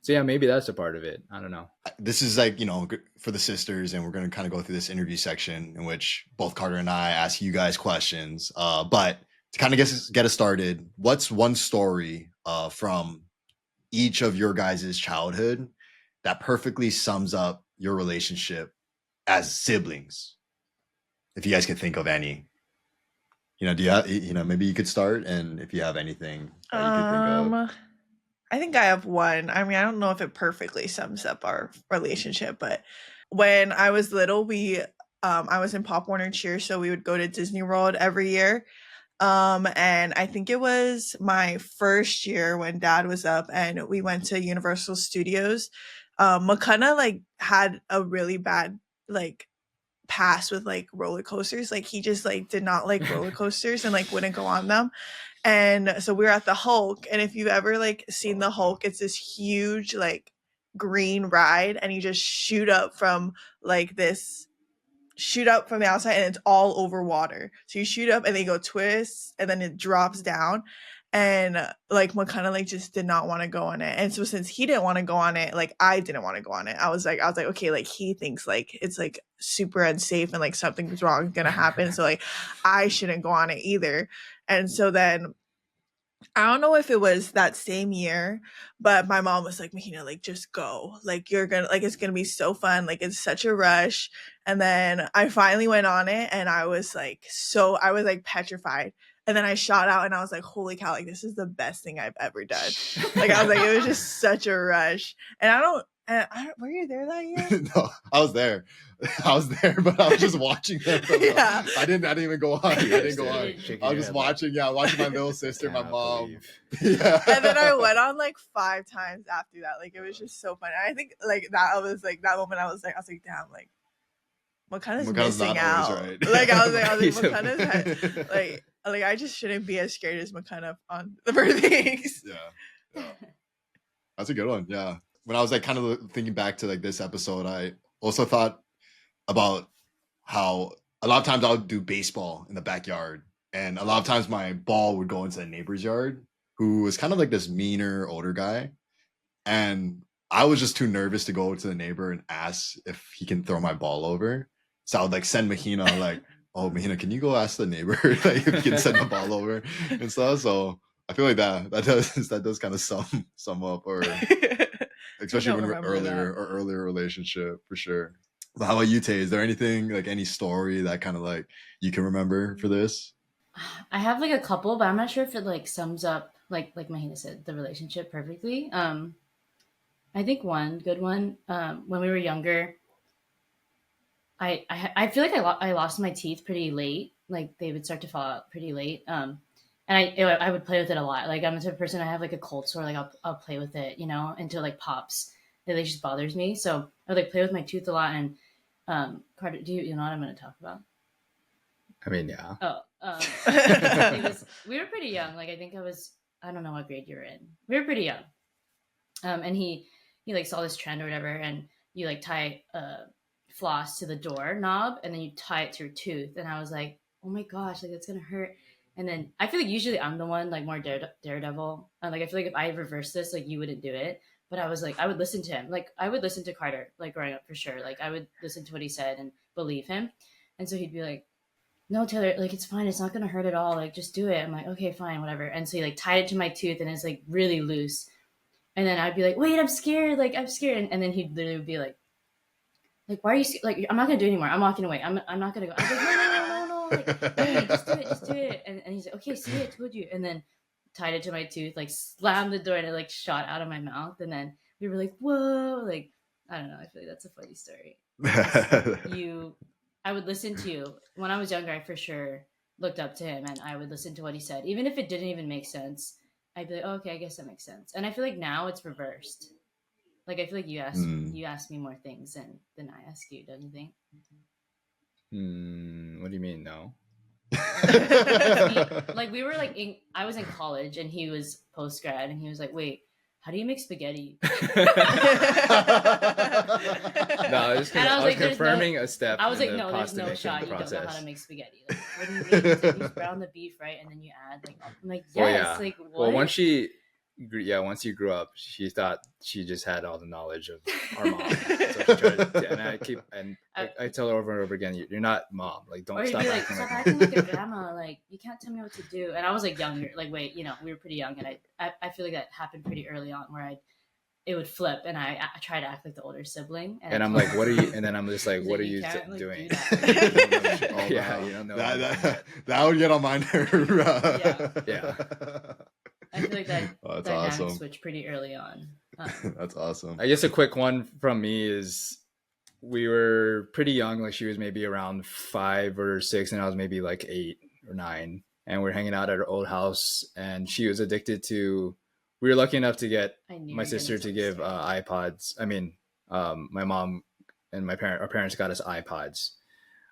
Speaker 1: So maybe that's a part of it. I don't know.
Speaker 2: This is like for the sisters, and we're going to kind of go through this interview section in which both Carter and I ask you guys questions. But to kind of get us started, what's one story from each of your guys' childhood that perfectly sums up your relationship as siblings? If you guys could think of any. Do you have, maybe you could start, and if you have anything that you could think of.
Speaker 4: I think I have one. I mean, I don't know if it perfectly sums up our relationship, but when I was little, I was in Pop Warner Cheer, so we would go to Disney World every year. And I think it was my first year when Dad was up, and we went to Universal Studios. McKenna like had a really bad like pass with like roller coasters. Like he just like did not like roller coasters and like wouldn't go on them. And so we were at the Hulk, and if you've ever like seen the Hulk, it's this huge like green ride, and you just shoot up from the outside, and it's all over water. So you shoot up and then you go twist, and then it drops down. And like McKenna like just did not want to go on it. And so since he didn't want to go on it, like I didn't want to go on it. I was like, okay, like he thinks like it's like super unsafe and like something's wrong gonna happen. So like I shouldn't go on it either. And so then I don't know if it was that same year, but my mom was like, Mahina, like, just go. Like, you're gonna, like, it's gonna be so fun. Like, it's such a rush. And then I finally went on it and I was like, I was like petrified. And then I shot out and I was like, holy cow, like, this is the best thing I've ever done. Like, I was like, it was just such a rush. And I don't, were you there that year?
Speaker 2: No, I was there. I was there, but I was just watching them.
Speaker 4: Yeah.
Speaker 2: I didn't even go on. I didn't go on.
Speaker 1: Shaking
Speaker 2: I was
Speaker 1: your
Speaker 2: just
Speaker 1: head
Speaker 2: watching. Yeah, watching my little sister, my
Speaker 1: "Cannot
Speaker 2: mom.
Speaker 1: believe."
Speaker 2: Yeah.
Speaker 4: And then I went on like 5 times after that. Like, it was just so fun. And I think like that was like that moment I was like, damn, like Makana's
Speaker 2: Makana's
Speaker 4: missing
Speaker 2: not always
Speaker 4: out.
Speaker 2: right.
Speaker 4: Like I was like
Speaker 1: He's a-
Speaker 4: Makana's like I just shouldn't be as scared as Makana on the birthdays.
Speaker 2: Yeah. That's a good one. Yeah. When I was like kind of thinking back to like this episode, I also thought about how a lot of times I'll do baseball in the backyard, and a lot of times my ball would go into the neighbor's yard, who was kind of like this meaner older guy, and I was just too nervous to go to the neighbor and ask if he can throw my ball over. So I would like send Mahina like, "Oh, Mahina, can you go ask the neighbor like if he can send the ball over and stuff?" So I feel like that does kind of sum up, or especially
Speaker 4: don't
Speaker 2: when we're
Speaker 4: remember that.
Speaker 2: earlier relationship for sure. But how about you, Tay? Is there anything like any story that kind of like you can remember for this?
Speaker 3: I have like a couple, but I'm not sure if it like sums up like Mahina said, the relationship perfectly. I think one good one, when we were younger, I feel like I lost my teeth pretty late. Like they would start to fall out pretty late. And I would play with it a lot. Like I'm the type of person, I have like a cold sore, like I'll play with it, you know, until it like pops. It like just bothers me. So I would like play with my tooth a lot. And Carter, do you know what I'm going to talk about?
Speaker 1: I mean, yeah.
Speaker 3: Oh, we were pretty young. Like I think I don't know what grade you were in. We were pretty young. And he like saw this trend or whatever, and you like tie floss to the door knob, and then you tie it to your tooth. And I was like, oh my gosh, like that's gonna hurt. And then I feel like usually I'm the one like more daredevil. Like I feel like if I reverse this, like you wouldn't do it. But I was like, I would listen to him. Like I would listen to Carter, like growing up for sure. Like I would listen to what he said and believe him. And so he'd be like, no, Taylor, like it's fine. It's not gonna hurt at all. Like just do it. I'm like, okay, fine, whatever. And so he like tied it to my tooth, and it's like really loose. And then I'd be like, wait, I'm scared. Like I'm scared. And then he'd literally be like, why are you like? I'm not gonna do it anymore. I'm walking away. I'm not gonna go. I was like, no. Like, hey, just do it. And he's like, okay, see, I told you. And then tied it to my tooth, like slammed the door, and it like shot out of my mouth. And then we were like, whoa, like I don't know. I feel like that's a funny story. I would listen to you when I was younger. I for sure looked up to him, and I would listen to what he said, even if it didn't even make sense. I'd be like, oh, okay, I guess that makes sense. And I feel like now it's reversed. Like I feel like you ask me more things than I ask you, don't you think?
Speaker 1: What do you mean? No.
Speaker 3: Like we were like I was in college and he was post grad, and he was like, wait, how do you make spaghetti?
Speaker 1: No, I was
Speaker 3: like,
Speaker 1: confirming a step.
Speaker 3: I was like,
Speaker 1: in the
Speaker 3: no, there's no
Speaker 1: pasta
Speaker 3: shot. You
Speaker 1: making
Speaker 3: don't know how
Speaker 1: process.
Speaker 3: to make spaghetti. Like, what do you mean? You brown the beef, right? And then you add like, I'm like, yes.
Speaker 1: Well, yeah.
Speaker 3: Like, what?
Speaker 1: Well, once you grew up, she thought she just had all the knowledge of our mom. So she tried and I tell her over and over again, you're not mom. Like, don't stop acting
Speaker 3: stop
Speaker 1: like
Speaker 3: acting like a grandma. Like, you can't tell me what to do. And I was like younger. Like, wait, we were pretty young, and I feel like that happened pretty early on, where it would flip, and I try to act like the older sibling.
Speaker 1: And I'm like, what are you? And then I'm just like, what are you doing? Yeah, you don't know.
Speaker 2: That would get on my nerve.
Speaker 1: Yeah.
Speaker 3: I feel like that
Speaker 2: that's
Speaker 3: dynamic
Speaker 2: awesome.
Speaker 3: switched pretty early on.
Speaker 2: That's awesome.
Speaker 1: I guess a quick one from me is we were pretty young. Like she was maybe around 5 or 6, and I was maybe like 8 or 9. And we're hanging out at her old house, and she was addicted to. We were lucky enough to get my sister to give iPods. I mean, my mom and our parents got us iPods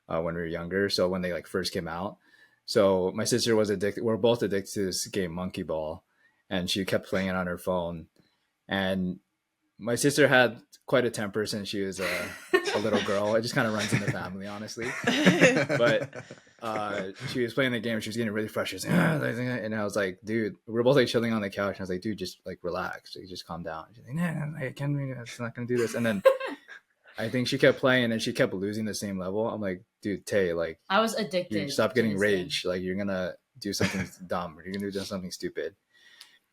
Speaker 1: when we were younger. So when they like first came out, so my sister was addicted. We're both addicted to this game, Monkey Ball, and she kept playing it on her phone. And my sister had quite a temper since she was a little girl. It just kind of runs in the family, honestly. But she was playing the game. She was getting really frustrated. And I was like, dude, we were both like chilling on the couch. And I was like, dude, just like relax. Like, just calm down. She's like, nah, I can't. I'm not gonna do this. And then I think she kept playing, and she kept losing the same level. I'm like, dude, Tay, like,
Speaker 3: I was addicted.
Speaker 1: You stop getting rage. Like, you're gonna do something dumb, or you're gonna do something stupid.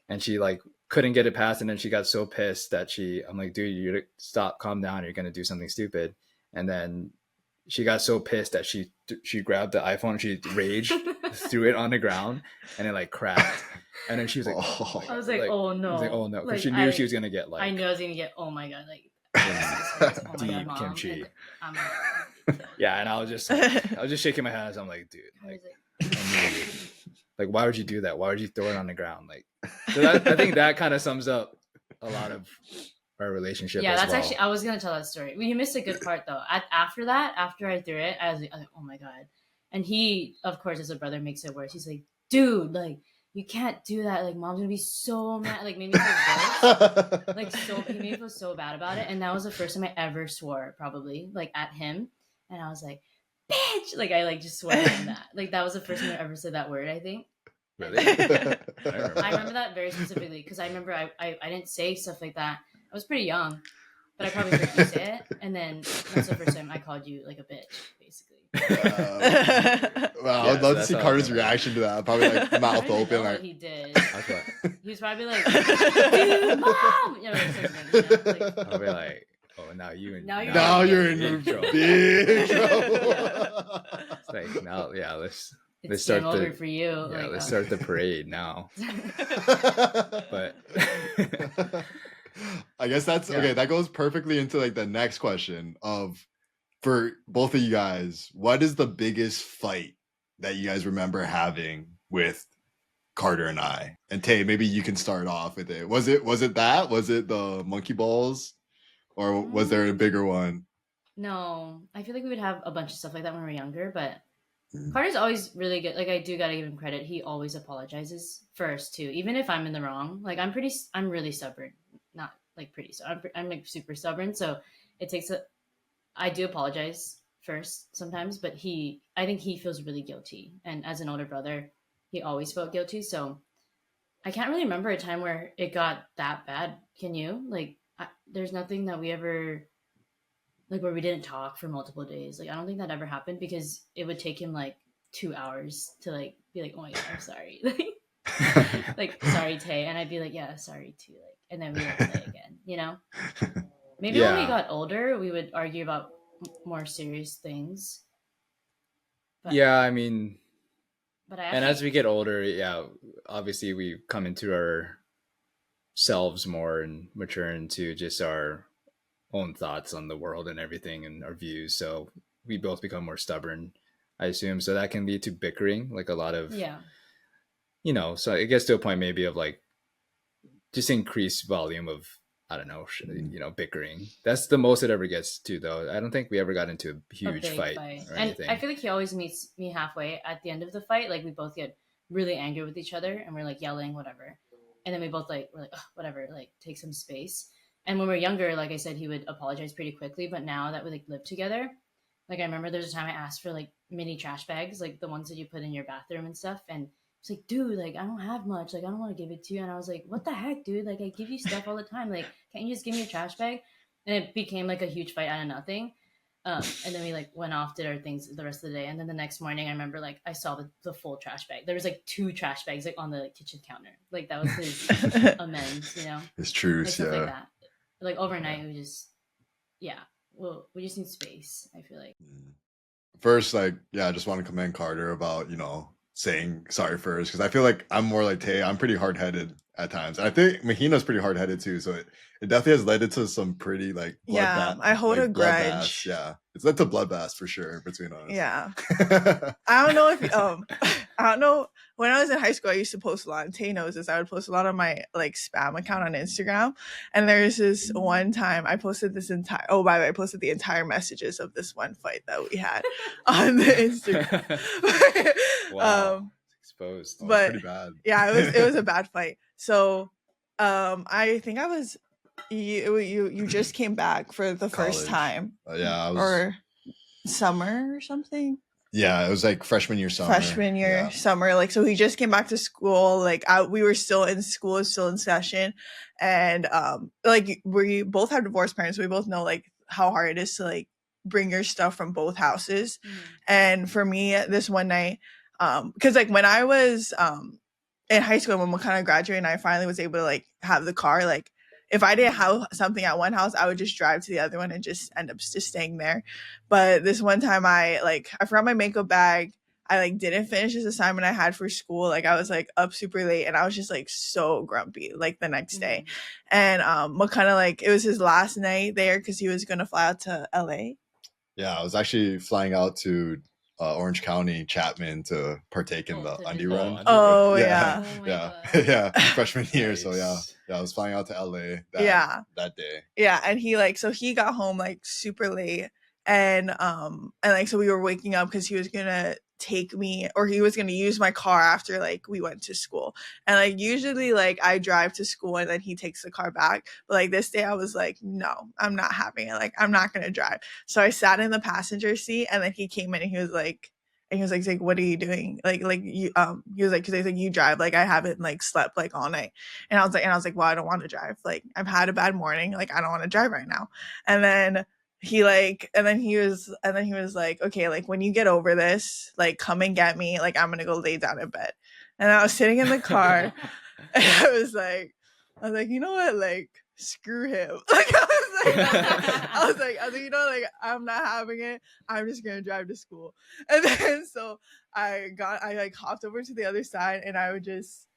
Speaker 1: and she like couldn't get it past, and then she got so pissed that I'm like, dude, you stop, calm down, you're gonna do something stupid. And then she got so pissed that she grabbed the iPhone and she raged, threw it on the ground, and it like cracked. And then she was like,
Speaker 2: Oh.
Speaker 3: I was like, oh no.
Speaker 1: I was like, oh no, because
Speaker 3: Like,
Speaker 1: she knew she was gonna get like
Speaker 3: I knew I was gonna get, oh my god, like oh my
Speaker 1: deep
Speaker 3: god, Mom.
Speaker 1: kimchi.
Speaker 3: And
Speaker 1: Yeah, and I was just shaking my head. I'm like, dude,
Speaker 3: I was
Speaker 1: like, like, why would you do that? Why would you throw it on the ground? Like, so I think that kind of sums up a lot of our relationship.
Speaker 3: yeah,
Speaker 1: as
Speaker 3: that's
Speaker 1: well.
Speaker 3: actually, I was gonna tell that story. Well, you missed a good part though. After I threw it, I was like, oh my god. And he, of course, as a brother, makes it worse. He's like, dude, like, you can't do that. Like, Mom's gonna be so mad. Like, made me feel worse. Like, he made me feel so bad about it. And that was the first time I ever swore, probably, like, at him. And I was like, bitch. Like, I like just swore at him that. Like, that was the first time I ever said that word, I think.
Speaker 1: Really?
Speaker 3: I remember that very specifically because I remember I didn't say stuff like that. I was pretty young, but I probably heard you say it. And then that's the first time I called you like a bitch, basically.
Speaker 2: Wow, I would love to see Carter's reaction to that. Probably like mouth open. Like
Speaker 3: he did. He was probably like, dude, Mom! You know, like,
Speaker 1: I'll be like, oh, now you're
Speaker 2: in big trouble.
Speaker 1: It's like, now, yeah, let's
Speaker 3: it's
Speaker 1: start
Speaker 3: over for you.
Speaker 1: Yeah,
Speaker 3: like,
Speaker 1: let's start the parade now. But
Speaker 2: I guess that's okay. That goes perfectly into like the next question of, for both of you guys, what is the biggest fight that you guys remember having with Carter and I? And Tay, maybe you can start off with it. Was it that? Was it the monkey balls? Or was there a bigger one?
Speaker 3: No, I feel like we would have a bunch of stuff like that when we were younger, but Carter's always really good. Like, I do gotta give him credit. He always apologizes first too, even if I'm in the wrong. Like, I'm really stubborn. Not like pretty, so I'm like super stubborn. So it takes I do apologize first sometimes, but I think he feels really guilty. And as an older brother, he always felt guilty. So I can't really remember a time where it got that bad. Can you? Like, there's nothing that we ever, like, where we didn't talk for multiple days. Like, I don't think that ever happened because it would take him like 2 hours to like be like, oh my god, I'm sorry. Like, sorry, Tay. And I'd be like, yeah, sorry too. Like, and then we would play again, you know? Maybe when we got older, we would argue about more serious things.
Speaker 1: But, yeah, I mean,
Speaker 3: and
Speaker 1: as we get older, yeah, obviously we come into ourselves more and mature into just our own thoughts on the world and everything and our views. So we both become more stubborn, I assume. So that can lead to bickering, like a lot of, you know, so it gets to a point maybe of like just increased volume of, I don't know, you know, bickering. That's the most it ever gets to, though. I don't think we ever got into a huge fight or anything.
Speaker 3: And I feel like he always meets me halfway at the end of the fight. Like, we both get really angry with each other and we're like yelling, whatever. And then we both we're like, oh, whatever, like take some space. And when we were younger, like I said, he would apologize pretty quickly. But now that we like live together, like I remember there's a time I asked for like mini trash bags, like the ones that you put in your bathroom and stuff. And he's like, dude, like, I don't have much. Like, I don't want to give it to you. And I was like, what the heck, dude? Like, I give you stuff all the time. Like, can't you just give me a trash bag? And it became like a huge fight out of nothing. And then we like went off, did our things the rest of the day. And then the next morning, I remember like I saw the full trash bag. There was like 2 trash bags like on the kitchen counter. Like, that was his amends, you know?
Speaker 2: It's true,
Speaker 3: like, stuff like that. Like overnight, we just, we just need space, I feel like.
Speaker 2: First, like, I just want to commend Carter about, you know, saying sorry first, because I feel like I'm more like Tay. I'm pretty hard-headed at times, and I think Mahina's pretty hard-headed too, so it definitely has led to some pretty like
Speaker 4: I hold a grudge.
Speaker 2: It's led to bloodbaths for sure between us.
Speaker 4: I don't know if I don't know, when I was in high school I used to post a lot, and Tay knows this, I would post a lot on my like spam account on Instagram, and there's this one time I posted by the way, I posted the entire messages of this one fight that we had on the Instagram.
Speaker 1: Wow. Exposed.
Speaker 4: But
Speaker 2: pretty bad.
Speaker 4: it was a bad fight. So I think I was you just came back for the first time. Or summer or something.
Speaker 2: Yeah, it was like freshman year
Speaker 4: summer. Like, so he just came back to school. Like, we were still in school, still in session, and like we both have divorced parents, so we both know like how hard it is to like bring your stuff from both houses. And for me, this one night, because like when I was in high school when Makana graduated and I finally was able to like have the car, like if I didn't have something at one house, I would just drive to the other one and just end up just staying there. But this one time I forgot my makeup bag. I like didn't finish this assignment I had for school. Like I was like up super late and I was just like so grumpy like the next day. And Makana, like it was his last night there because he was gonna fly out to LA.
Speaker 2: Yeah, I was actually flying out to Orange County, Chapman, to partake in the
Speaker 3: to
Speaker 2: undie
Speaker 3: visit.
Speaker 2: run.
Speaker 4: Oh
Speaker 2: Yeah.
Speaker 3: Oh my
Speaker 2: Yeah,
Speaker 3: God.
Speaker 2: yeah, freshman year. So yeah,
Speaker 1: Nice.
Speaker 2: I was flying out to LA. That day.
Speaker 4: Yeah, and he like so he got home like super late and like so we were waking up because he was gonna take me or he was gonna use my car after like we went to school. And like usually like I drive to school and then he takes the car back. But like this day I was like, no, I'm not having it. Like I'm not gonna drive. So I sat in the passenger seat and then he came in and he was like, he's like, what are you doing? Like you he was like, because he's like, you drive, like I haven't like slept like all night. And I was like, well, I don't want to drive. Like I've had a bad morning. Like I don't want to drive right now. And then he was like, okay, like when you get over this, like come and get me. Like I'm gonna go lay down in bed. And I was sitting in the car and I was like, you know what? Like screw him. Like I was like, you know, like I'm not having it. I'm just gonna drive to school. And then so I like hopped over to the other side and I just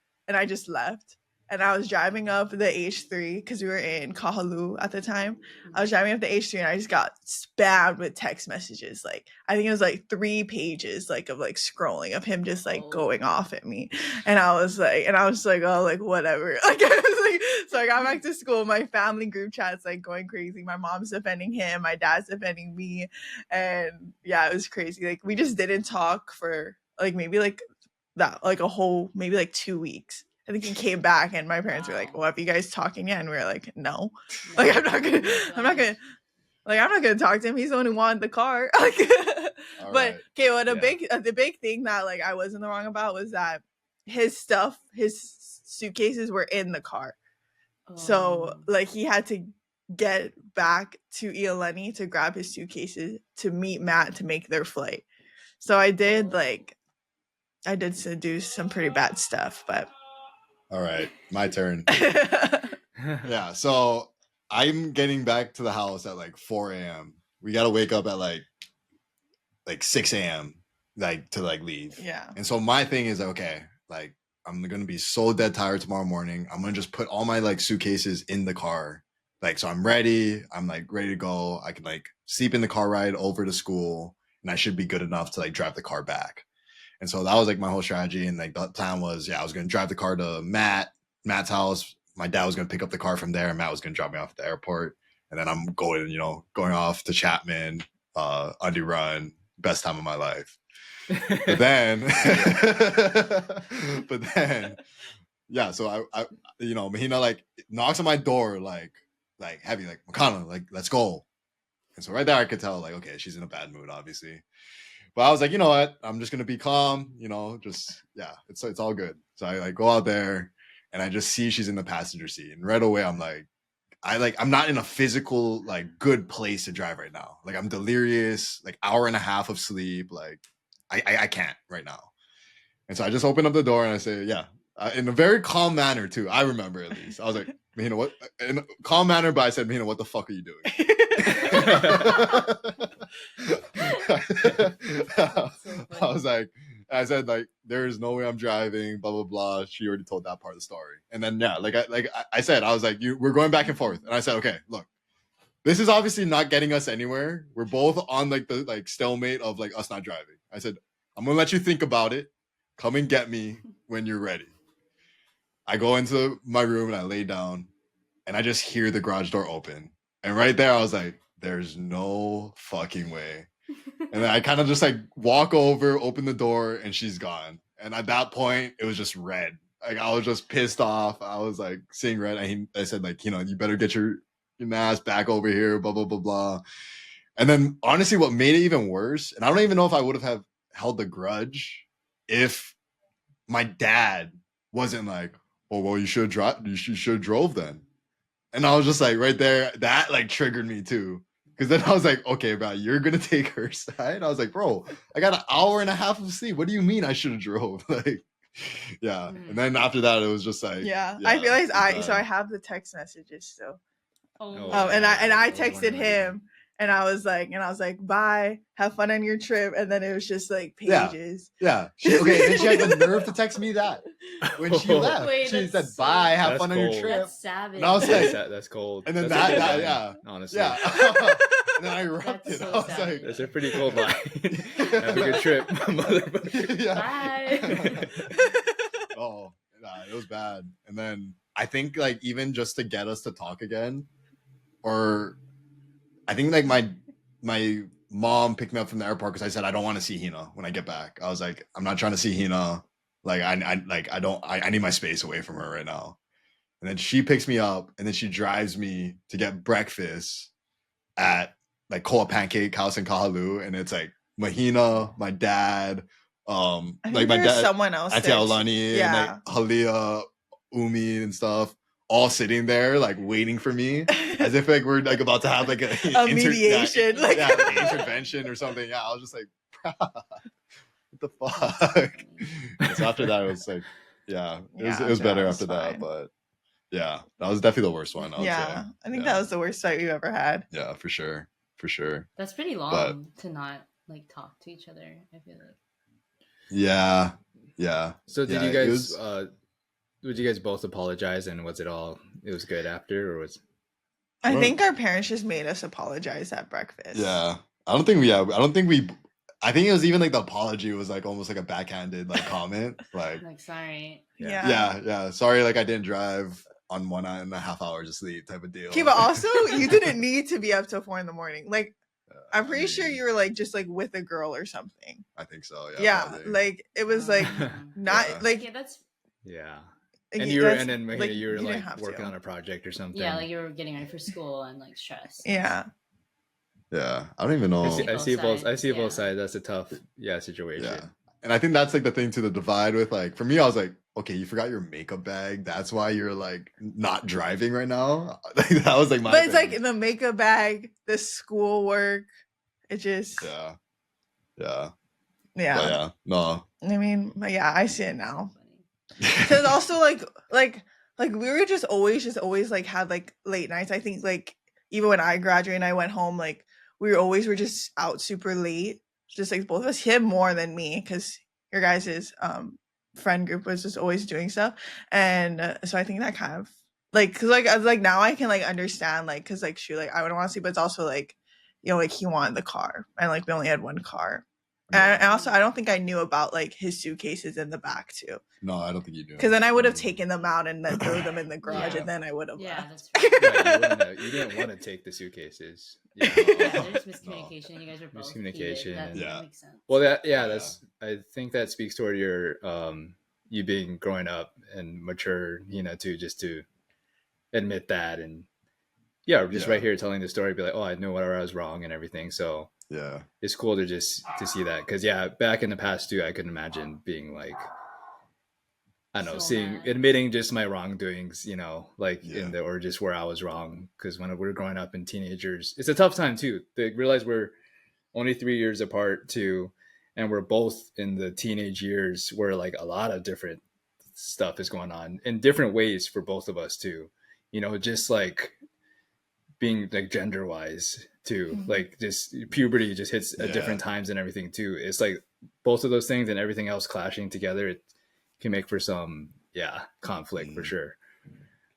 Speaker 4: left. And I was driving up the H3 because we were in Kahalu at the time. I was driving up the H3 and I just got spammed with text messages. Like I think it was like 3 pages like of like scrolling of him just like going off at me. And I was like, oh, like whatever. Like I was like, so I got back to school. My family group chat's like going crazy. My mom's defending him. My dad's defending me. And yeah, it was crazy. Like we just didn't talk for like maybe like that, like a whole, maybe like 2 weeks. I think he came back and my parents were like, well, have you guys talking yet? And we were like, no. Like I'm not gonna talk to him. He's the one who wanted the car. Like, but
Speaker 2: Right.
Speaker 4: okay, well the big thing that like I was in the wrong about was that his suitcases were in the car. So like he had to get back to Iolani to grab his suitcases to meet Matt to make their flight. So I did do some pretty bad stuff, but
Speaker 2: All right, my turn. Yeah, so I'm getting back to the house at like 4 a.m. We gotta wake up at like 6 a.m. like to like leave.
Speaker 4: Yeah.
Speaker 2: And so my thing is okay, like I'm gonna be so dead tired tomorrow morning. I'm gonna just put all my like suitcases in the car. Like so I'm ready. I'm like ready to go. I can like sleep in the car ride over to school, and I should be good enough to like drive the car back. And so that was like my whole strategy. And like the plan was, I was going to drive the car to Matt's house. My dad was going to pick up the car from there. And Matt was going to drop me off at the airport. And then I'm going off to Chapman, undie run, best time of my life. But then, yeah. So I Mahina like knocks on my door, like heavy, like Makana, like, let's go. And so right there I could tell like, okay, she's in a bad mood, obviously. But I was like, you know what? I'm just gonna be calm, it's all good. So I like go out there and I just see she's in the passenger seat. And right away I'm like, I'm not in a physical like good place to drive right now. Like I'm delirious, like hour and a half of sleep. Like I can't right now. And so I just open up the door and I say, in a very calm manner too. I remember at least. I was like, Mahina, what? In a calm manner, but I said, Mahina, what the fuck are you doing? I said like, there is no way I'm driving, blah blah blah. She already told that part of the story, and then I said, I was like, we're going back and forth, and I said, okay, look, this is obviously not getting us anywhere. We're both on like the like stalemate of like us not driving. I said, I'm gonna let you think about it. Come and get me when you're ready. I go into my room and I lay down, and I just hear the garage door open, and right there I was like, there's no fucking way. And then I kind of just like walk over, open the door, and she's gone. And at that point, it was just red. Like I was just pissed off. I was like seeing red. And I said like, you better get your ass back over here, blah, blah, blah, blah. And then honestly, what made it even worse, and I don't even know if I would have held the grudge if my dad wasn't like, oh, well, you should have drove then. And I was just like right there, that like triggered me too. Because then I was like, okay, bro, you're going to take her side? I was like, bro, I got an hour and a half of sleep. What do you mean I should have drove? Like, Yeah.
Speaker 3: Mhm.
Speaker 2: And then after that, it was just like,
Speaker 4: Yeah. I realized
Speaker 2: it was
Speaker 4: I
Speaker 2: bad.
Speaker 4: have the text messages still.
Speaker 3: Oh,
Speaker 1: Oh,
Speaker 4: And
Speaker 1: yeah.
Speaker 4: I
Speaker 1: I was
Speaker 4: texted
Speaker 1: wondering what you
Speaker 4: him and I was like, bye, have fun on your trip. And then it was just like
Speaker 2: Yeah.
Speaker 4: pages.
Speaker 2: Yeah. Okay. Then she had the nerve to text me that when she left.
Speaker 3: Wait,
Speaker 2: she
Speaker 3: that's
Speaker 2: said,
Speaker 3: so-
Speaker 2: "Bye, have
Speaker 1: That's
Speaker 2: fun on your
Speaker 1: cold.
Speaker 2: trip."
Speaker 3: That's savage.
Speaker 2: And I was like,
Speaker 1: That's cold.
Speaker 2: and then
Speaker 1: That's a good line,
Speaker 2: yeah,
Speaker 1: honestly.
Speaker 2: yeah. And then I erupted.
Speaker 3: so
Speaker 2: I was
Speaker 3: sad.
Speaker 2: like,
Speaker 1: That's a pretty cold line. Have a good trip, motherfucker.
Speaker 2: yeah.
Speaker 3: Bye.
Speaker 2: Oh, nah, it was bad. And then I think like even just to get us to talk again, or I think like my mom picked me up from the airport because I said I don't want to see Hina when I get back. I was like, I'm not trying to see Hina. Like I need my space away from her right now. And then she picks me up and then she drives me to get breakfast at like Koa Pancake House in Kahalu, and it's like Mahina, my dad,
Speaker 4: I think
Speaker 2: like my
Speaker 4: there's
Speaker 2: dad,
Speaker 4: someone else.
Speaker 2: Ate
Speaker 4: there, too.
Speaker 2: Aulani, and like Halia, Umi, and stuff, all sitting there like waiting for me, as if like we're like about to have like a
Speaker 4: mediation,
Speaker 2: like intervention or something. Yeah, I was just like, what the fuck? And so after that, it was like, it was better after that, but yeah, that was definitely the worst one. I would say.
Speaker 4: I think that was the worst fight we've ever had.
Speaker 2: Yeah, for sure.
Speaker 3: That's pretty long to not like talk to each other. I feel like.
Speaker 2: Yeah.
Speaker 1: So did
Speaker 2: Yeah,
Speaker 1: you guys?
Speaker 2: it was-
Speaker 1: Would you guys both apologize, and was it all? It was good after, or was?
Speaker 4: I think our parents just made us apologize at breakfast.
Speaker 2: Yeah, I think it was even like the apology was like almost like a backhanded like comment, like
Speaker 3: sorry.
Speaker 4: Yeah.
Speaker 2: Sorry, like I didn't drive on 1.5 hours of sleep type of deal.
Speaker 4: Okay, but also you didn't need to be up till 4 a.m. Like I'm pretty sure you were like just like with a girl or something.
Speaker 2: I think so.
Speaker 4: Yeah,
Speaker 2: probably.
Speaker 4: like it was like not like
Speaker 3: that's
Speaker 1: yeah. And you were, and then Mahina,
Speaker 4: like,
Speaker 1: you were
Speaker 4: you didn't
Speaker 1: like
Speaker 4: have
Speaker 1: working
Speaker 4: to.
Speaker 1: on a project or something.
Speaker 3: like you were getting ready for school and like stressed.
Speaker 4: Yeah.
Speaker 2: Yeah, I don't even know.
Speaker 1: I see both
Speaker 3: Yeah.
Speaker 1: sides. That's a tough situation.
Speaker 2: Yeah, and I think that's like the thing to the divide with like for me, I was like, okay, you forgot your makeup bag. That's why you're like not driving right now. Like, that was like my.
Speaker 4: But it's
Speaker 2: thing.
Speaker 4: like the makeup bag, the schoolwork. It just
Speaker 2: Yeah.
Speaker 4: yeah.
Speaker 2: But yeah. No.
Speaker 4: I mean, but yeah, I see it now. Because also like we were just always like had like late nights. I think like even when I graduated and I went home, like were just out super late. Just like both of us. Him more than me because your guys' friend group was just always doing stuff, and so I think that kind of like because like I was like now I can like understand like because like shoot like I would want to see, but it's also like like he wanted the car and like we only had one car. And also, I don't think I knew about like his suitcases in the back too.
Speaker 2: No, I don't think you do.
Speaker 4: Because then I would have taken them out and then threw them in the garage, and then I would have left.
Speaker 3: That's right.
Speaker 1: You didn't want to take the suitcases. Yeah.
Speaker 3: There's miscommunication. You guys were both
Speaker 1: Miscommunication.
Speaker 3: That
Speaker 2: Yeah.
Speaker 3: makes sense.
Speaker 1: Well, I think that speaks toward your you being growing up and mature, to admit that and right here telling the story, be like, oh, I know where I was wrong and everything. So
Speaker 2: Yeah.
Speaker 1: it's cool to see that because back in the past too, I couldn't imagine being like, I don't know, admitting just my wrongdoings, or just where I was wrong. Because when we're growing up and teenagers, it's a tough time too. They realize we're only 3 years apart too, and we're both in the teenage years where like a lot of different stuff is going on in different ways for both of us too. Just like being like gender wise too, like just puberty just hits at different times and everything too. It's like both of those things and everything else clashing together. It can make for some conflict for sure.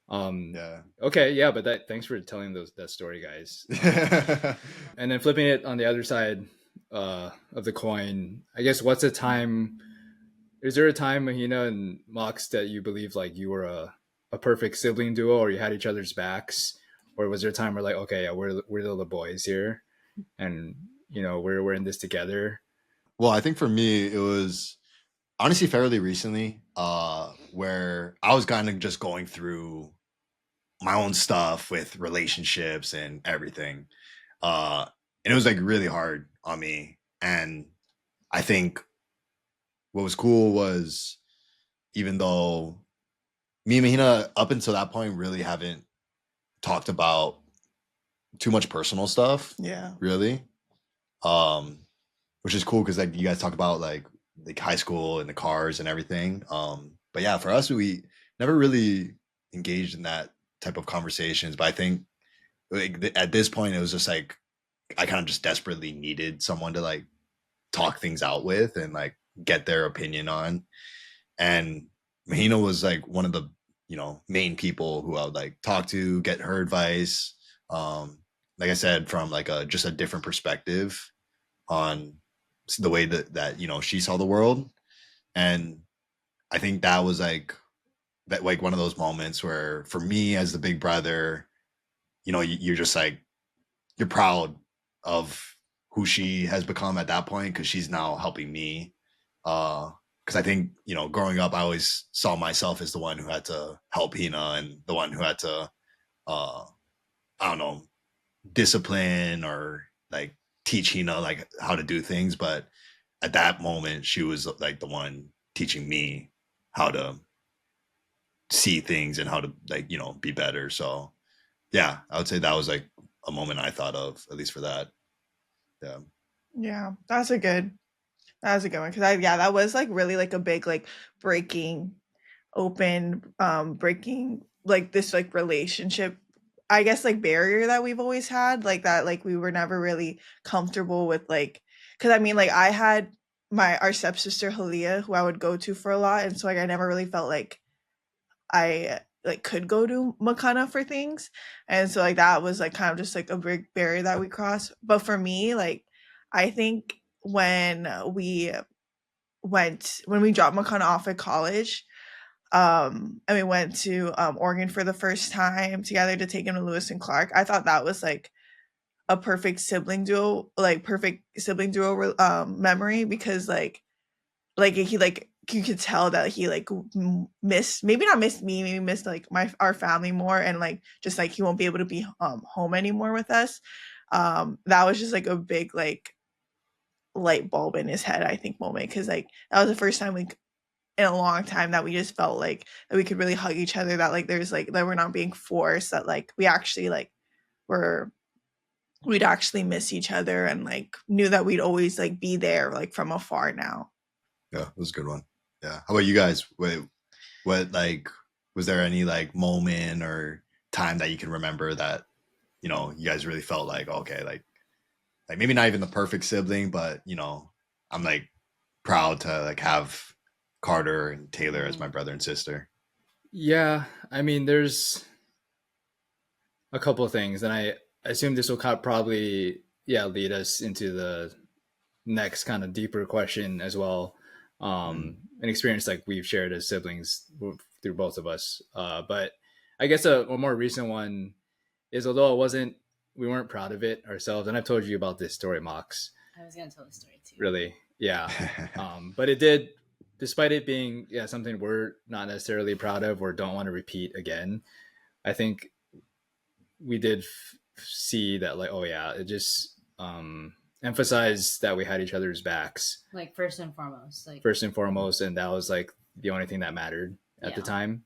Speaker 1: Okay, but thanks for telling that story, guys. And then flipping it on the other side of the coin, I guess, is there a time, Mahina and Mox, that you believe like you were a perfect sibling duo, or you had each other's backs, or was there a time where like, okay, yeah, we're the little boys here, and we're in this together?
Speaker 2: Well, I think for me it was honestly fairly recently, where I was kind of just going through my own stuff with relationships and everything, and it was like really hard on me. And I think what was cool was, even though me and Mahina up until that point really haven't talked about too much personal stuff, really, which is cool because like you guys talk about like like high school and the cars and everything. But yeah, for us, we never really engaged in that type of conversations. But I think like at this point, it was just like I kind of just desperately needed someone to like talk things out with and like get their opinion on. And Mahina was like one of the main people who I would like talk to, get her advice. Like I said, from like a just a different perspective on the way that she saw the world. And I think that was like one of those moments where for me as the big brother, you're just like you're proud of who she has become at that point because she's now helping me. Because I think growing up, I always saw myself as the one who had to help Hina and the one who had to, I don't know, discipline or like teach Hina like how to do things. But at that moment, she was like the one teaching me how to see things and how to like be better. So yeah, I would say that was like a moment I thought of, at least for that. Yeah.
Speaker 4: Yeah, that was a good one because that was like really like a big like breaking breaking like this like relationship, I guess, like barrier that we've always had, like that like we were never really comfortable with, like because I mean like I had our stepsister Halia who I would go to for a lot, and so like I never really felt like I like could go to Makana for things. And so like that was like kind of just like a big barrier that we crossed. But for me, like I think when we dropped Makana off at college, and we went to Oregon for the first time together to take him to Lewis and Clark, I thought that was like a perfect sibling duo memory, because like he like you could tell that he like missed, maybe not missed me, maybe missed like our family more, and like just like he won't be able to be home anymore with us. That was just like a big like light bulb in his head, I think, moment, because like that was the first time like in a long time that we just felt like that we could really hug each other, that like there's like that we're not being forced, that like we actually like were we'd actually miss each other, and like knew that we'd always like be there like from afar now.
Speaker 2: Yeah, it was a good one. Yeah. How about you guys? What like was there any like moment or time that you can remember that you guys really felt like okay, like maybe not even the perfect sibling, but I'm like proud to like have Carter and Taylor as my brother and sister.
Speaker 1: Yeah, I mean, there's a couple of things, and I assume this will probably lead us into the next kind of deeper question as well. An experience like we've shared as siblings through both of us. But I guess a more recent one is, although we weren't proud of it ourselves, and I've told you about this story, Mox.
Speaker 3: I was gonna tell the story too.
Speaker 1: Really, yeah. But it did, despite it being something we're not necessarily proud of or don't want to repeat again. I think we did see that, like, oh yeah, it just emphasized that we had each other's backs,
Speaker 3: like first and foremost,
Speaker 1: and that was like the only thing that mattered at the time.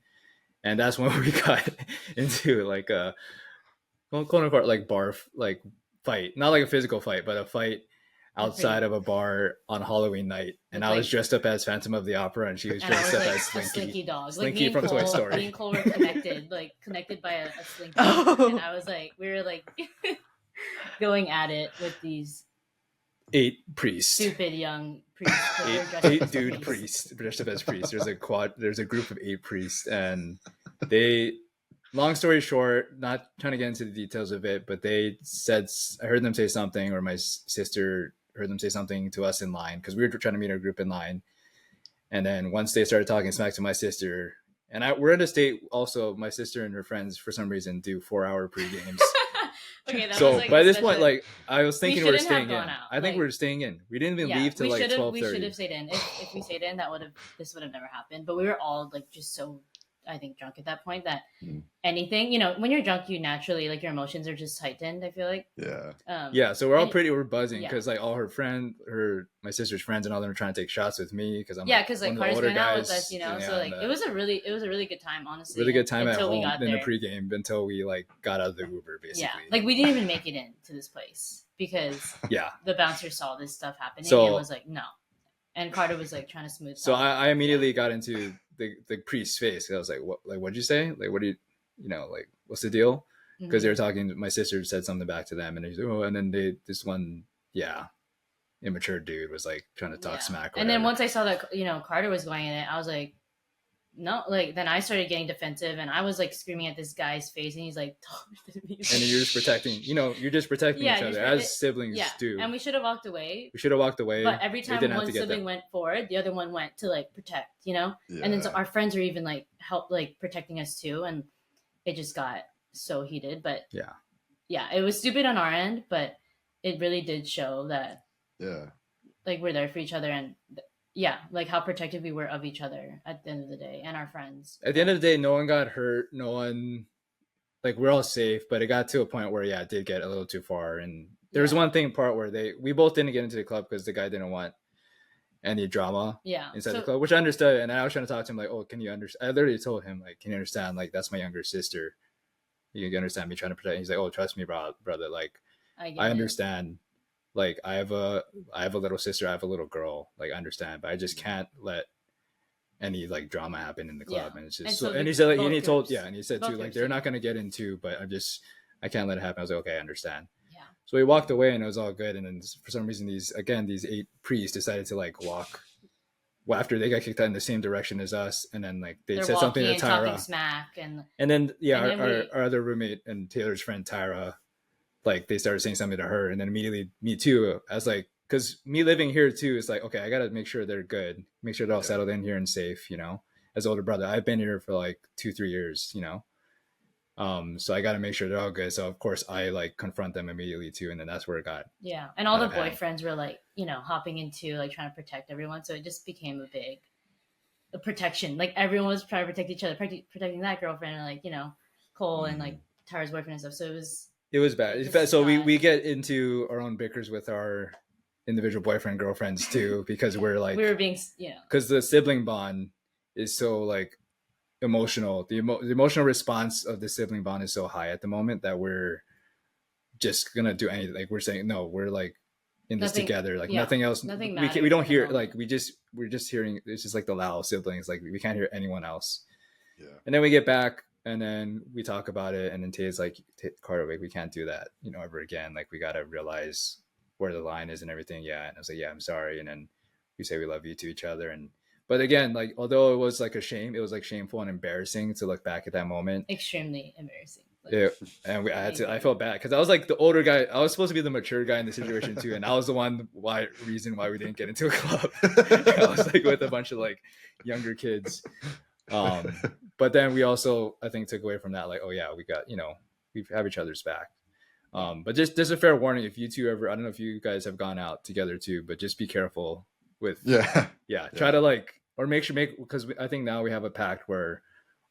Speaker 1: And that's when we got into like a quote unquote like bar like fight, not like a physical fight, but a fight outside of a bar on Halloween night. And I was dressed up as Phantom of the Opera, and she was dressed up as
Speaker 3: Slinky dog.
Speaker 1: Slinky from Toy Story.
Speaker 3: Me and Cole were connected by a Slinky. And I was like, we were like going at it with these
Speaker 1: 8 priests,
Speaker 3: stupid young priests.
Speaker 1: eight dude priests dressed up as priests. There's a group of 8 priests, and they, long story short, not trying to get into the details of it, but they said, I heard them say something, or my sister heard them say something to us in line, because we were trying to meet our group in line. And then once they started talking smack to my sister, and we're in a state also, my sister and her friends for some reason do 4-hour pre-games.
Speaker 3: Okay,
Speaker 1: so like by this point, like I was thinking we were staying in. I think we were staying in. We didn't even leave till like 12:30.
Speaker 3: We should have stayed in. If we stayed in, this would have never happened. But we were all like just so, I think, drunk at that point that anything, when you're drunk, you naturally, like, your emotions are just heightened, I feel like.
Speaker 2: Yeah.
Speaker 1: So we're buzzing because like all my sister's friends and all them are trying to take shots with me because I'm
Speaker 3: because like Carter's been out with us, so like it was a really good time, honestly.
Speaker 1: Really good time at home in the pregame until we like got out of the Uber, basically.
Speaker 3: Yeah, like we didn't even make it into this place because the bouncer saw this stuff happening and was like, no. and Carter was like trying to smooth.
Speaker 1: So
Speaker 3: talk.
Speaker 1: I immediately got into the priest's face. I was like, what? Like, what'd you say? Like, what do you know? Like, what's the deal? Because they were talking. My sister said something back to them, and he's and then this one, immature dude was like trying to talk smack.
Speaker 3: And then once I saw that Carter was going in it, I was like, no, like then I started getting defensive, and I was like screaming at this guy's face, and he's like,
Speaker 1: and you're just protecting, each other as siblings do.
Speaker 3: And we should have walked away. But every time one sibling went forward, the other one went to like protect, and then so our friends are even like help like protecting us too, and it just got so heated. But it was stupid on our end, but it really did show that like we're there for each other, and like how protective we were of each other at the end of the day, and our friends.
Speaker 1: At the end of the day, no one got hurt. No one, like, we're all safe. But it got to a point where, it did get a little too far. And there was one part where we both didn't get into the club because the guy didn't want any drama inside the club, which I understood. And I was trying to talk to him like, oh, can you understand? I literally told him, like, can you understand? Like, that's my younger sister. You can understand me trying to protect. He's like, oh, trust me, brother. Like, I understand. Like, I have a little sister, I have a little girl, like, I understand, but I just can't let any like drama happen in the club. And it's just and he said like, and he told and he said too, like, they're not going to get into, but I can't let it happen. I was like, okay, I understand. So we walked away and it was all good. And then for some reason these 8 priests decided to like walk after they got kicked out in the same direction as us, and then like they're said something to Tyra,
Speaker 3: smack, and
Speaker 1: then our other roommate and Taylor's friend Tyra, like they started saying something to her, and then immediately me too. I was like, because me living here too is like, okay, I gotta make sure they're good, make sure they're all settled in here and safe. As older brother, I've been here for like 2-3 years. So I gotta make sure they're all good. So of course I like confront them immediately too, and then that's where it got.
Speaker 3: Yeah, and all the boyfriends were like, hopping into like trying to protect everyone. So it just became a protection. Like everyone was trying to protect each other, protecting that girlfriend, and like Cole and like Tara's boyfriend and stuff. So it was bad. It's bad. So we get into our own bickers with our individual boyfriend girlfriends too, because we're like, we were being because the sibling bond is so like emotional. The emotional response of the sibling bond is so high at the moment that we're just gonna do anything. Like we're saying no, we're like in this together. Like nothing else. Nothing we don't hear. Like we're just hearing. It's just like the Lao siblings. Like we can't hear anyone else. Yeah. And then we get back. And then we talk about it, and then Tay's like, Carter, like, we can't do that, ever again. Like, we got to realize where the line is and everything. Yeah. And I was like, yeah, I'm sorry. And then we say we love you to each other. But again, like, although it was like a shame, it was like shameful and embarrassing to look back at that moment. Extremely embarrassing. And I felt bad because I was like the older guy. I was supposed to be the mature guy in the situation too. And I was the reason why we didn't get into a club. I was like with a bunch of like younger kids. But then we also, I think, took away from that, like, oh yeah, we got, we have each other's back. But just a fair warning, if you two ever, I don't know if you guys have gone out together too, but just be careful with, try to like, or because I think now we have a pact where,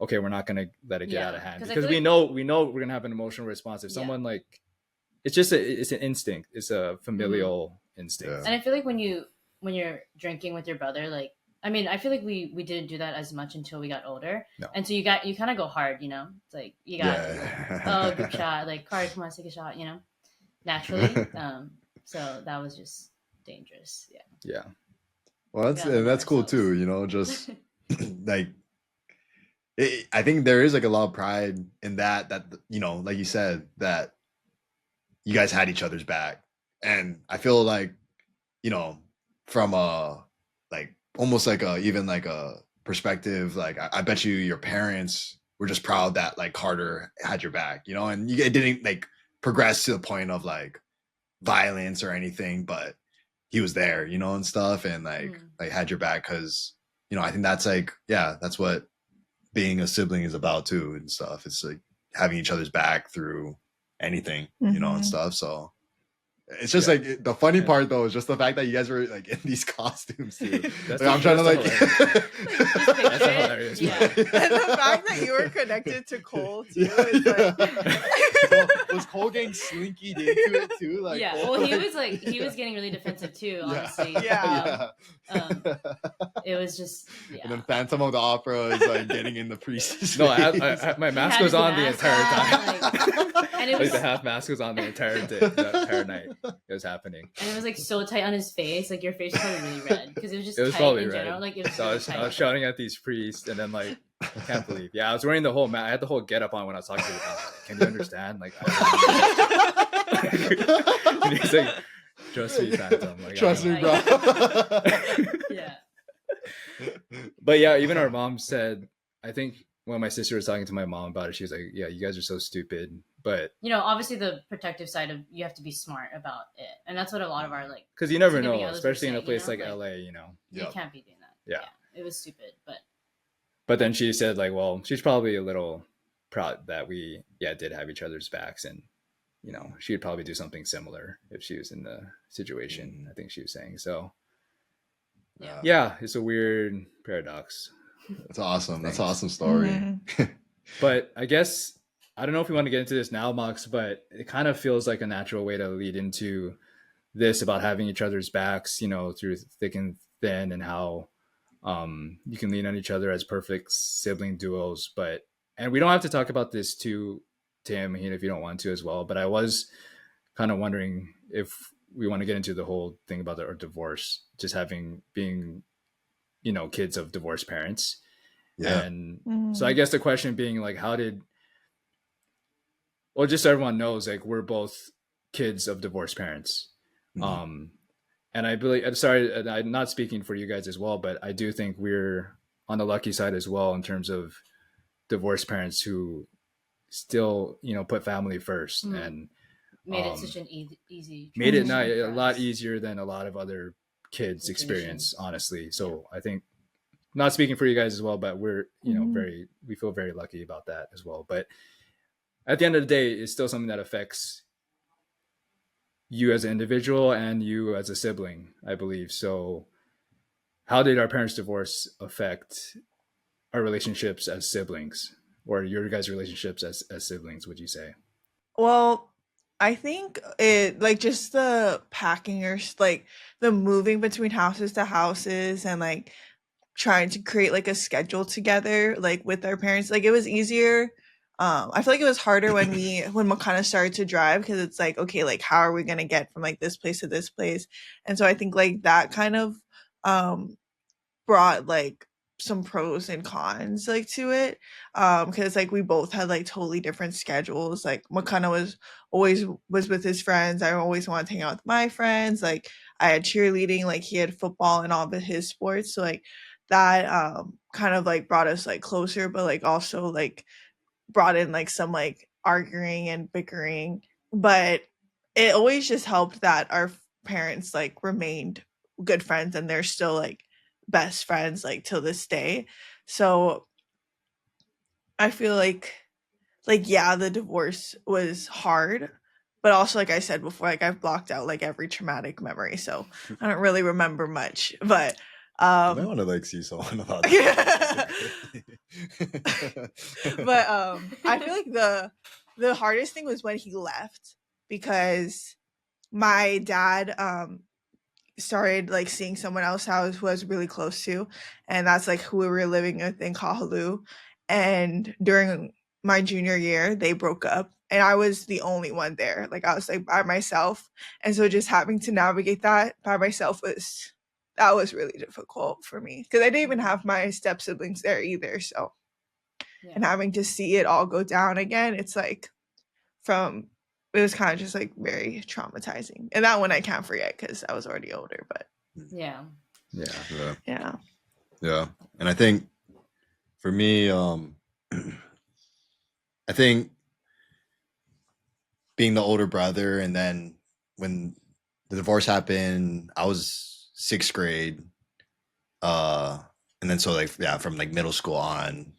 Speaker 3: okay, we're not going to let it get out of hand, because we know we're going to have an emotional response. If someone like, it's just it's an instinct. It's a familial instinct. And I feel like when you're drinking with your brother, like, I mean, I feel like we didn't do that as much until we got older. No. And so you kind of go hard, It's like, you got, group shot, like, Carter, come on, take a shot, naturally. So that was just dangerous. Yeah.
Speaker 2: Yeah. Well, that's cool too, just like, I think there is like a lot of pride in that, like you said, that you guys had each other's back. And I feel like, from like, almost like even like a perspective, like I bet your parents were just proud that like Carter had your back, and it didn't like progress to the point of like violence or anything, but he was there, and stuff, and like had your back, because I think that's like, that's what being a sibling is about too, and stuff. It's like having each other's back through anything, and stuff. So it's just like the funny part though is just the fact that you guys were like in these costumes too. Like, I'm trying to like
Speaker 1: that's hilarious.
Speaker 4: Yeah. And the fact that you were connected to Cole too is like
Speaker 2: was Cole getting slinky into it too? Like
Speaker 3: well, he was getting really defensive too, honestly. It was just
Speaker 2: And then Phantom of the Opera is like getting in the priest's
Speaker 1: No, my mask was on the entire time. And it was like the half mask was on the entire night. it was happening.
Speaker 3: And it was like so tight on his face. Like your face was probably really red because it was just
Speaker 1: It was
Speaker 3: tight
Speaker 1: probably
Speaker 3: in
Speaker 1: red.
Speaker 3: general. Like it was
Speaker 1: So
Speaker 3: really
Speaker 1: I was
Speaker 3: tight.
Speaker 1: shouting at these priests, and then like I can't believe. Yeah, I was wearing the whole I had the whole get up on when I was talking to them. Like, can you understand? Like, and he's like, trust me, Phantom. Like,
Speaker 2: Trust me, bro.
Speaker 3: Yeah.
Speaker 1: But yeah, even our mom said, I think when my sister was talking to my mom about it, she was like, yeah, you guys are so stupid. But
Speaker 3: you know, obviously the protective side of you have to be smart about it, and that's what a lot of our like.
Speaker 1: Because you never know,
Speaker 3: significant others were
Speaker 1: especially in a
Speaker 3: saying,
Speaker 1: place
Speaker 3: you know,
Speaker 1: like
Speaker 3: like,
Speaker 1: LA, you know.
Speaker 3: You can't be doing that.
Speaker 1: Yeah.
Speaker 3: It was stupid,
Speaker 1: But then she said, like, well, she's probably a little proud that we, did have each other's backs, and you know, she'd probably do something similar if she was in the situation. I think she was saying so. Yeah, it's a weird paradox.
Speaker 2: That's awesome. That's an awesome story.
Speaker 1: But I guess I don't know if we want to get into this now, Mox, but it kind of feels like a natural way to lead into this about having each other's backs, you know, through thick and thin, and how you can lean on each other as perfect sibling duos. And we don't have to talk about this too, Tim, Mahina, if you don't want to as well. But I was kind of wondering if we want to get into the whole thing about our divorce, just being, you know, kids of divorced parents. Yeah. And so I guess the question being like, just so everyone knows, like, we're both kids of divorced parents. And I believe, I'm sorry, I'm not speaking for you guys as well, but I do think we're on the lucky side as well in terms of divorced parents who still, you know, put family first and
Speaker 3: made it such an easy.
Speaker 1: Made it a lot easier than a lot of other kids experience, honestly. So I think, not speaking for you guys as well, but we're, you know, we feel very lucky about that as well. But at the end of the day, it's still something that affects you as an individual and you as a sibling, I believe. So how did our parents' divorce affect our relationships as siblings, or your guys' relationships as siblings, would you say?
Speaker 4: Well, I think it, like, just the packing, or like the moving between houses to houses, and like trying to create like a schedule together, like with our parents. Like, it was easier. I feel like it was harder when Makana started to drive, because it's like, okay, like, how are we gonna get from like this place to this place? And so I think like that kind of brought like some pros and cons like to it, because like we both had like totally different schedules. Like, Makana was with his friends. I always wanted to hang out with my friends. Like, I had cheerleading, like he had football and all of his sports. So like that kind of like brought us like closer, but like also like brought in like some like arguing and bickering. But it always just helped that our parents like remained good friends, and they're still like best friends like till this day. So I feel like yeah, the divorce was hard, but also, like I said before, like I've blocked out like every traumatic memory, so I don't really remember much. But
Speaker 2: I might want to like see someone about that.
Speaker 4: But I feel like the hardest thing was when he left, because my dad started like seeing someone else who I was really close to, and that's like who we were living with in Kahaluu. And during my junior year, they broke up, and I was the only one there. Like, I was like by myself, and so just having to navigate that by myself was really difficult for me, because I didn't even have my step siblings there either. So, and having to see it all go down again, it's like it was kind of just like very traumatizing. And that one I can't forget because I was already older. But
Speaker 3: yeah.
Speaker 2: And I think for me, I think being the older brother, and then when the divorce happened, I was 6th grade. And then so like, from like middle school on,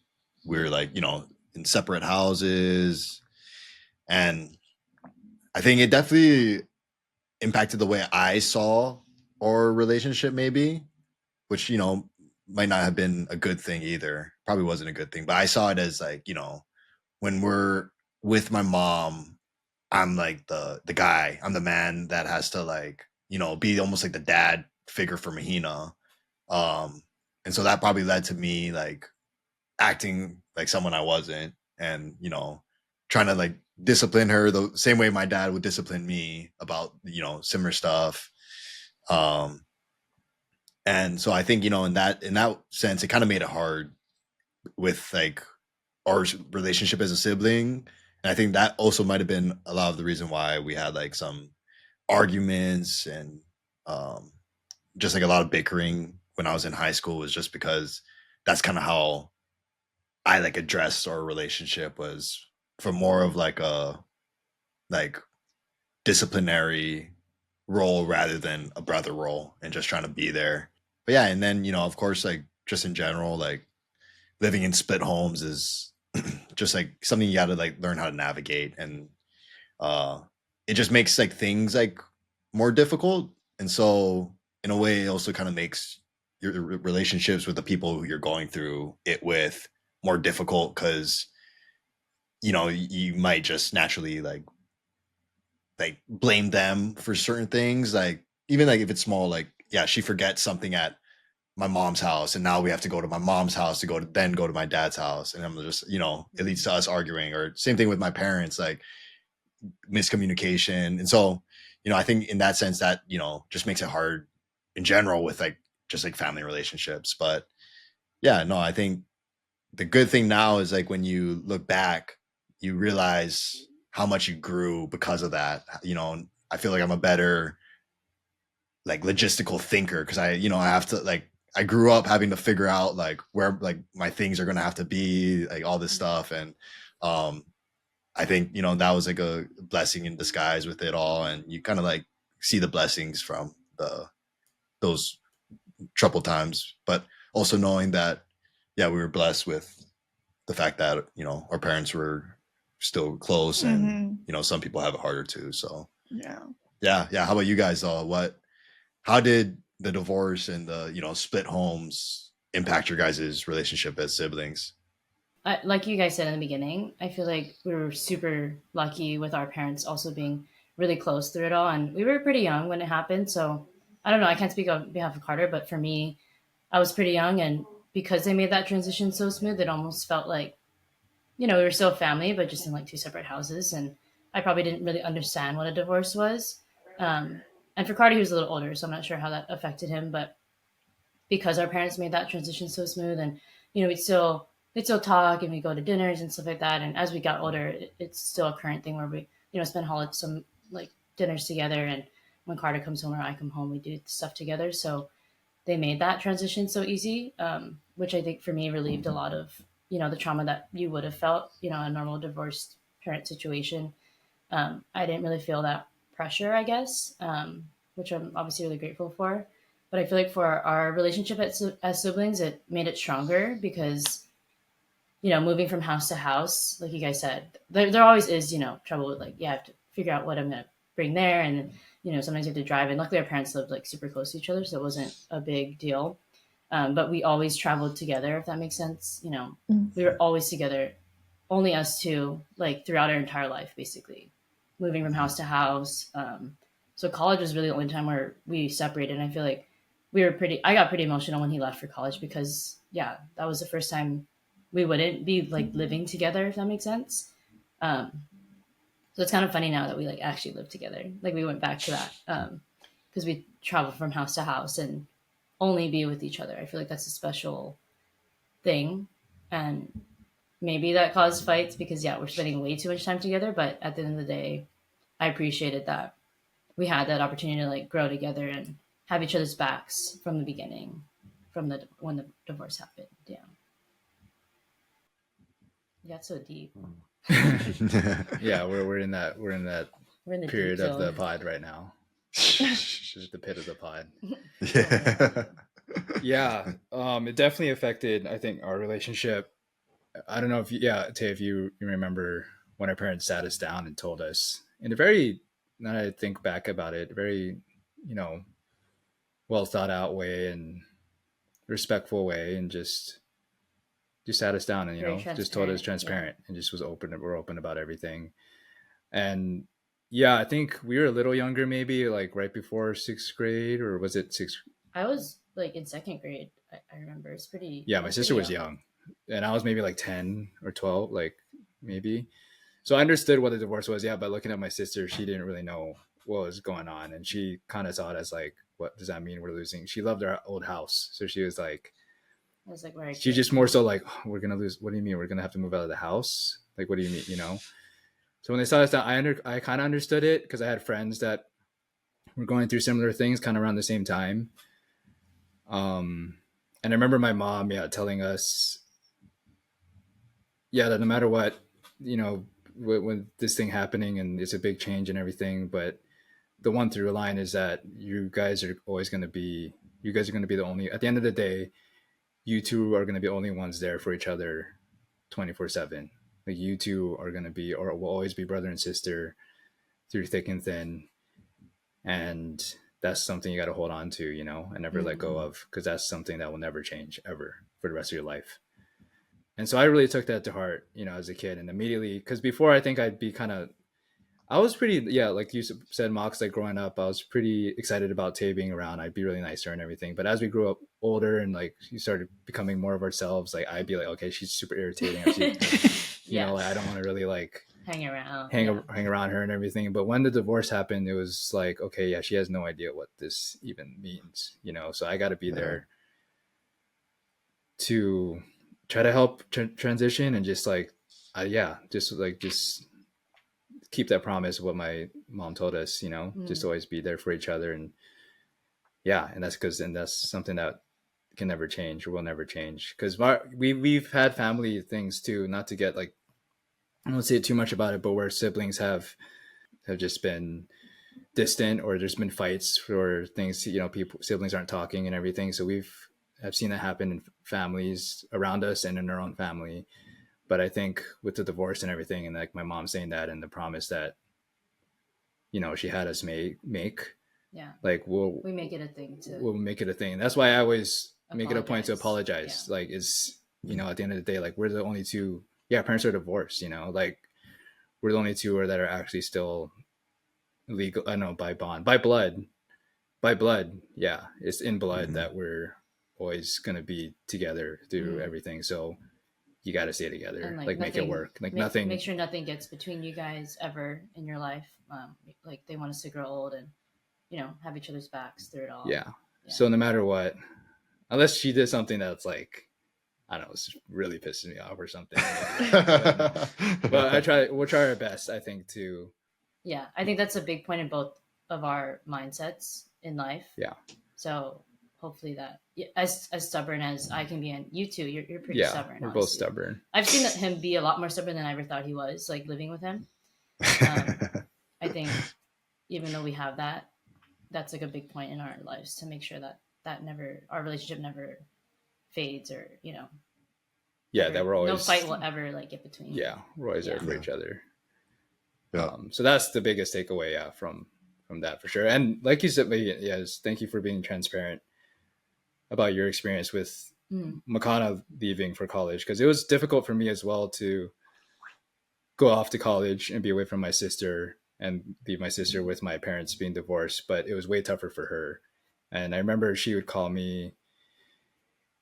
Speaker 2: we were like, you know, in separate houses. And I think it definitely impacted the way I saw our relationship, maybe, which, you know, might not have been a good thing either. Probably wasn't a good thing, but I saw it as like, you know, when we're with my mom, I'm like the guy, I'm the man that has to like, you know, be almost like the dad figure for Mahina. And so that probably led to me like acting like someone I wasn't, and, you know, trying to like discipline her the same way my dad would discipline me about, you know, similar stuff. And so I think, you know, in that sense, it kind of made it hard with like our relationship as a sibling. And I think that also might have been a lot of the reason why we had like some arguments and just like a lot of bickering when I was in high school, was just because that's kind of how I like addressed our relationship, was from more of like a like disciplinary role rather than a brother role, and just trying to be there. But yeah, and then, you know, of course, like just in general, like living in split homes is just like something you got to like learn how to navigate. And uh it just makes like things like more difficult. And so in a way, it also kind of makes your relationships with the people who you're going through it with more difficult, because you know, you might just naturally like blame them for certain things, like even like if it's small, like yeah, she forgets something at my mom's house, and now we have to go to my mom's house to go to my dad's house, and I'm just, you know, it leads to us arguing. Or same thing with my parents, like miscommunication. And so, you know, I think in that sense that, you know, just makes it hard in general with like just like family relationships. But yeah, no, I think the good thing now is like when you look back, you realize how much you grew because of that. You know, I feel like I'm a better like logistical thinker, because I, you know, I have to like, I grew up having to figure out like where like my things are gonna have to be, like all this stuff. And I think, you know, that was like a blessing in disguise with it all. And you kind of like see the blessings from those troubled times, but also knowing that, yeah, we were blessed with the fact that, you know, our parents were still close, and, you know, some people have it harder too. So yeah. How about you guys? How did the divorce and the, you know, split homes impact your guys' relationship as siblings?
Speaker 3: Like you guys said in the beginning, I feel like we were super lucky with our parents also being really close through it all. And we were pretty young when it happened. So I don't know, I can't speak on behalf of Carter, but for me, I was pretty young. And because they made that transition so smooth, it almost felt like, you know, we were still a family, but just in like two separate houses. And I probably didn't really understand what a divorce was. Um, and for Carter, he was a little older, so I'm not sure how that affected him. But because our parents made that transition so smooth, and you know, we'd still talk and we go to dinners and stuff like that. And as we got older, it's still a current thing where we, you know, spend some like dinners together. And when Carter comes home or I come home, we do stuff together. So they made that transition so easy, which I think for me relieved a lot of, you know, the trauma that you would have felt, you know, a normal divorced parent situation. I didn't really feel that pressure, I guess, which I'm obviously really grateful for. But I feel like for our relationship as siblings, it made it stronger because, you know, moving from house to house, like you guys said, there always is, you know, trouble with like, yeah, I have to figure out what I'm going to bring there. And then, you know, sometimes you have to drive. And luckily our parents lived like super close to each other, so it wasn't a big deal. But we always traveled together, if that makes sense. You know, we were always together, only us two, like throughout our entire life, basically, moving from house to house. So college was really the only time where we separated. And I feel like I got pretty emotional when he left for college because, yeah, that was the first time we wouldn't be like living together, if that makes sense. Um, so it's kind of funny now that we like actually live together. Like we went back to that because we travel from house to house and only be with each other. I feel like that's a special thing. And maybe that caused fights because, yeah, we're spending way too much time together. But at the end of the day, I appreciated that we had that opportunity to like grow together and have each other's backs from the beginning, from the when the divorce happened. Yeah, you got so deep.
Speaker 1: Yeah, we're in that
Speaker 3: We're in the
Speaker 1: period
Speaker 3: deep
Speaker 1: of the
Speaker 3: zone.
Speaker 1: pod right now. Just the pit of the pod.
Speaker 2: Yeah.
Speaker 1: Yeah, it definitely affected, I think, our relationship. I don't know if Tay, if you remember when our parents sat us down and told us in a very, now that I think back about it, very, you know, well thought out way and respectful way, and just sat us down and, you
Speaker 3: Very
Speaker 1: know, just told us
Speaker 3: transparent.
Speaker 1: transparent and just was open. We're open about everything. And yeah, I think we were a little younger, maybe like right before sixth grade, or was it sixth?
Speaker 3: Yeah, I was like in second grade. I remember it's pretty.
Speaker 1: Yeah,
Speaker 3: I
Speaker 1: my
Speaker 3: was
Speaker 1: sister
Speaker 3: pretty
Speaker 1: was
Speaker 3: young.
Speaker 1: young, and I was maybe like 10 or 12, like maybe. So I understood what the divorce was, yeah, but looking at my sister, she didn't really know what was going on. And she kind of saw it as like, what does that mean we're losing? She loved our old house. So she was like,
Speaker 3: I was like, where I
Speaker 1: she
Speaker 3: came
Speaker 1: just
Speaker 3: from.
Speaker 1: more so like, "Oh, we're going to lose. What do you mean? We're going to have to move out of the house? Like, what do you mean? You know? So when they saw us down, I kind of understood it because I had friends that were going through similar things kind of around the same time. And I remember my mom, yeah, telling us, yeah, that no matter what, you know, when this thing happening and it's a big change and everything, but the one through line is that you guys are always going to be, you guys are going to be the only, at the end of the day, you two are going to be the only ones there for each other 24/7. Like you two are going to be, or will always be brother and sister through thick and thin. And that's something you got to hold on to, you know, and never let go of, because that's something that will never change ever for the rest of your life. And so I really took that to heart, you know, as a kid. And immediately, because before I think I'd be kind of, I was pretty, yeah, like you said, Mox, like growing up, I was pretty excited about Tay being around. I'd be really nice to her and everything. But as we grew up older and like you started becoming more of ourselves, like I'd be like, okay, she's super irritating. Or she, you know, like I don't want to really like
Speaker 3: hang around,
Speaker 1: hang around her and everything. But when the divorce happened, it was like, okay, yeah, she has no idea what this even means, you know. So I got to be there to try to help transition and just like, just keep that promise of what my mom told us, you know, just always be there for each other. And yeah, and that's something that can never change or will never change, because we've had family things too, not to get like, I don't say too much about it, but where siblings have just been distant, or there's been fights for things, you know, siblings aren't talking and everything. So I've seen that happen in families around us and in our own family. But I think with the divorce and everything, and like my mom saying that, and the promise that, you know, she had us make,
Speaker 3: yeah,
Speaker 1: like
Speaker 3: we make it a thing
Speaker 1: we'll make it a thing. And that's why I always make it a point to
Speaker 3: apologize.
Speaker 1: apologize. Yeah. Like, is, you know, at the end of the day, like we're the only two, yeah, parents are divorced, you know, like we're the only two that are actually still legal. I know, by bond, by blood. Yeah, it's in blood that we're always gonna be together through everything. So you got to stay together,
Speaker 3: and
Speaker 1: like make it work, like nothing.
Speaker 3: Make sure nothing gets between you guys ever in your life. Like they want us to grow old and, you know, have each other's backs through it all.
Speaker 1: Yeah. So no matter what, unless she did something that's like, I don't know, it's really pissing me off or something. But we'll try our best, I think, to.
Speaker 3: Yeah, I think that's a big point in both of our mindsets in life.
Speaker 1: Yeah.
Speaker 3: So hopefully that, as stubborn as I can be, and you too, you're pretty stubborn.
Speaker 1: We're honestly both stubborn.
Speaker 3: I've seen him be a lot more stubborn than I ever thought he was, like living with him. I think even though we have that, that's like a big point in our lives to make sure that never, our relationship never fades, or, you know.
Speaker 1: Yeah, that we're always,
Speaker 3: no fight will ever like get between.
Speaker 1: Yeah, we're always there for each other.
Speaker 2: Yeah.
Speaker 1: So that's the biggest takeaway, yeah, from that for sure. And like you said, yes, thank you for being transparent about your experience with Mahina leaving for college, because it was difficult for me as well to go off to college and be away from my sister and leave my sister with my parents being divorced. But it was way tougher for her. And I remember she would call me,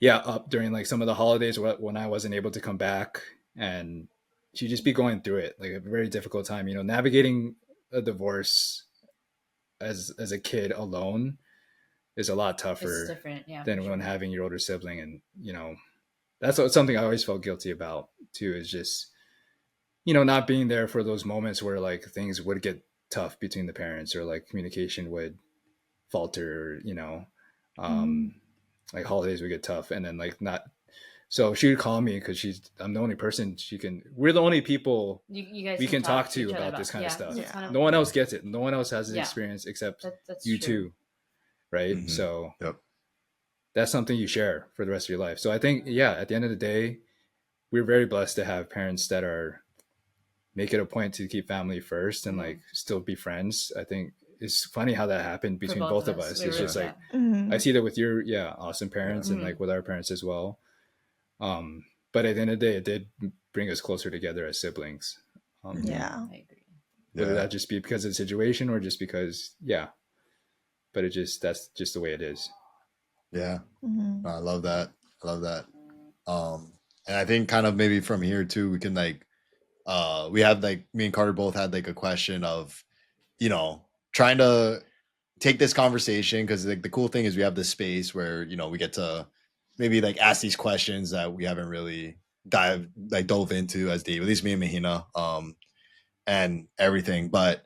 Speaker 1: up during like some of the holidays when I wasn't able to come back, and she'd just be going through it, like a very difficult time, you know, navigating a divorce as a kid alone is a lot tougher than when having your older sibling. And, you know, that's something I always felt guilty about too, is just, you know, not being there for those moments where like things would get tough between the parents, or like communication would falter, you know, like holidays would get tough, and then like not. So she would call me because I'm the only person we're the only people
Speaker 3: you guys
Speaker 1: we can talk to about this kind of stuff.
Speaker 3: Yeah.
Speaker 1: No one else gets it. No one else has this experience except you two. Right. So that's something you share for the rest of your life. So I think, at the end of the day, we're very blessed to have parents that make it a point to keep family first and like still be friends. I think it's funny how that happened between both of us. It's just like, I see that with your, awesome parents and like with our parents as well. But at the end of the day, it did bring us closer together as siblings.
Speaker 3: I agree.
Speaker 1: Whether that just be because of the situation or just because, but that's just the way it is.
Speaker 2: Yeah. I love that. And I think kind of maybe from here too, we can like we had like me and Carter both had like a question of, you know, trying to take this conversation, because like the cool thing is we have this space where, you know, we get to maybe like ask these questions that we haven't really dove into as deep, at least me and Mahina, and everything. But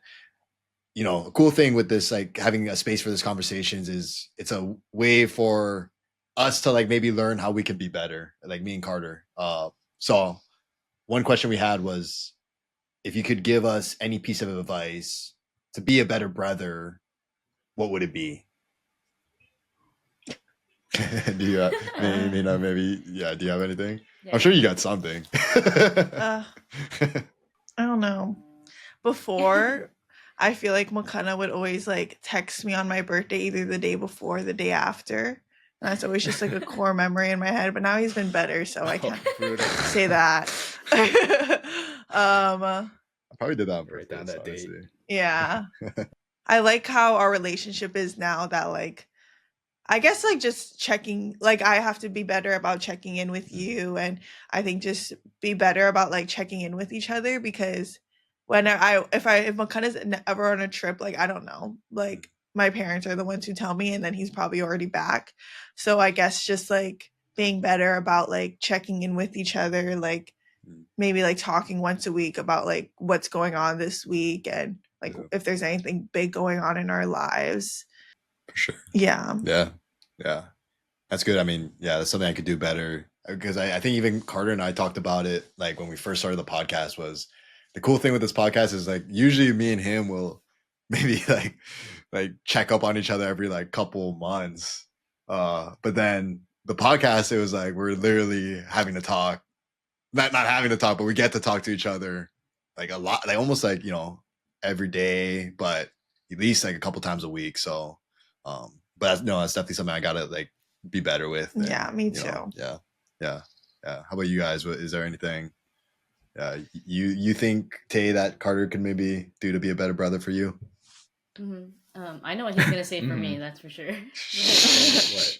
Speaker 2: you know, a cool thing with this, like having a space for these conversations, is it's a way for us to like maybe learn how we can be better, like me and Carter. So one question we had was, if you could give us any piece of advice to be a better brother, what would it be? Do you maybe, yeah, do you have anything?
Speaker 3: Yeah.
Speaker 2: I'm sure you got something.
Speaker 4: I don't know. Before, I feel like McKenna would always like text me on my birthday, either the day before or the day after. And that's always just like a core memory in my head. But now he's been better, so I can't say that.
Speaker 2: I probably did that on
Speaker 1: Write
Speaker 2: purpose,
Speaker 1: down that
Speaker 2: honestly.
Speaker 1: date.
Speaker 4: Yeah. I like how our relationship is now, that like, I guess like just checking, like I have to be better about checking in with you, and I think just be better about like checking in with each other, because when if McKenna's ever on a trip, like I don't know, like my parents are the ones who tell me, and then he's probably already back. So I guess just like being better about like checking in with each other, like maybe like talking once a week about like what's going on this week, and like if there's anything big going on in our lives.
Speaker 2: For sure.
Speaker 4: Yeah.
Speaker 2: Yeah. That's good. I mean, yeah, that's something I could do better, because I think even Carter and I talked about it like when we first started the podcast. Was the cool thing with this podcast is like usually me and him will maybe like check up on each other every like couple months. But then the podcast, it was like we're literally having to talk. Not having to talk, but we get to talk to each other like a lot, like almost like, you know, every day, but at least like a couple times a week. So but that's, no, that's definitely something I gotta like be better with. And,
Speaker 4: Yeah, me
Speaker 2: you
Speaker 4: too.
Speaker 2: know, yeah. How about you guys? Is there anything you think, Tay, that Carter can maybe do to be a better brother for you?
Speaker 3: I know what he's gonna say for me. That's for sure.
Speaker 1: What?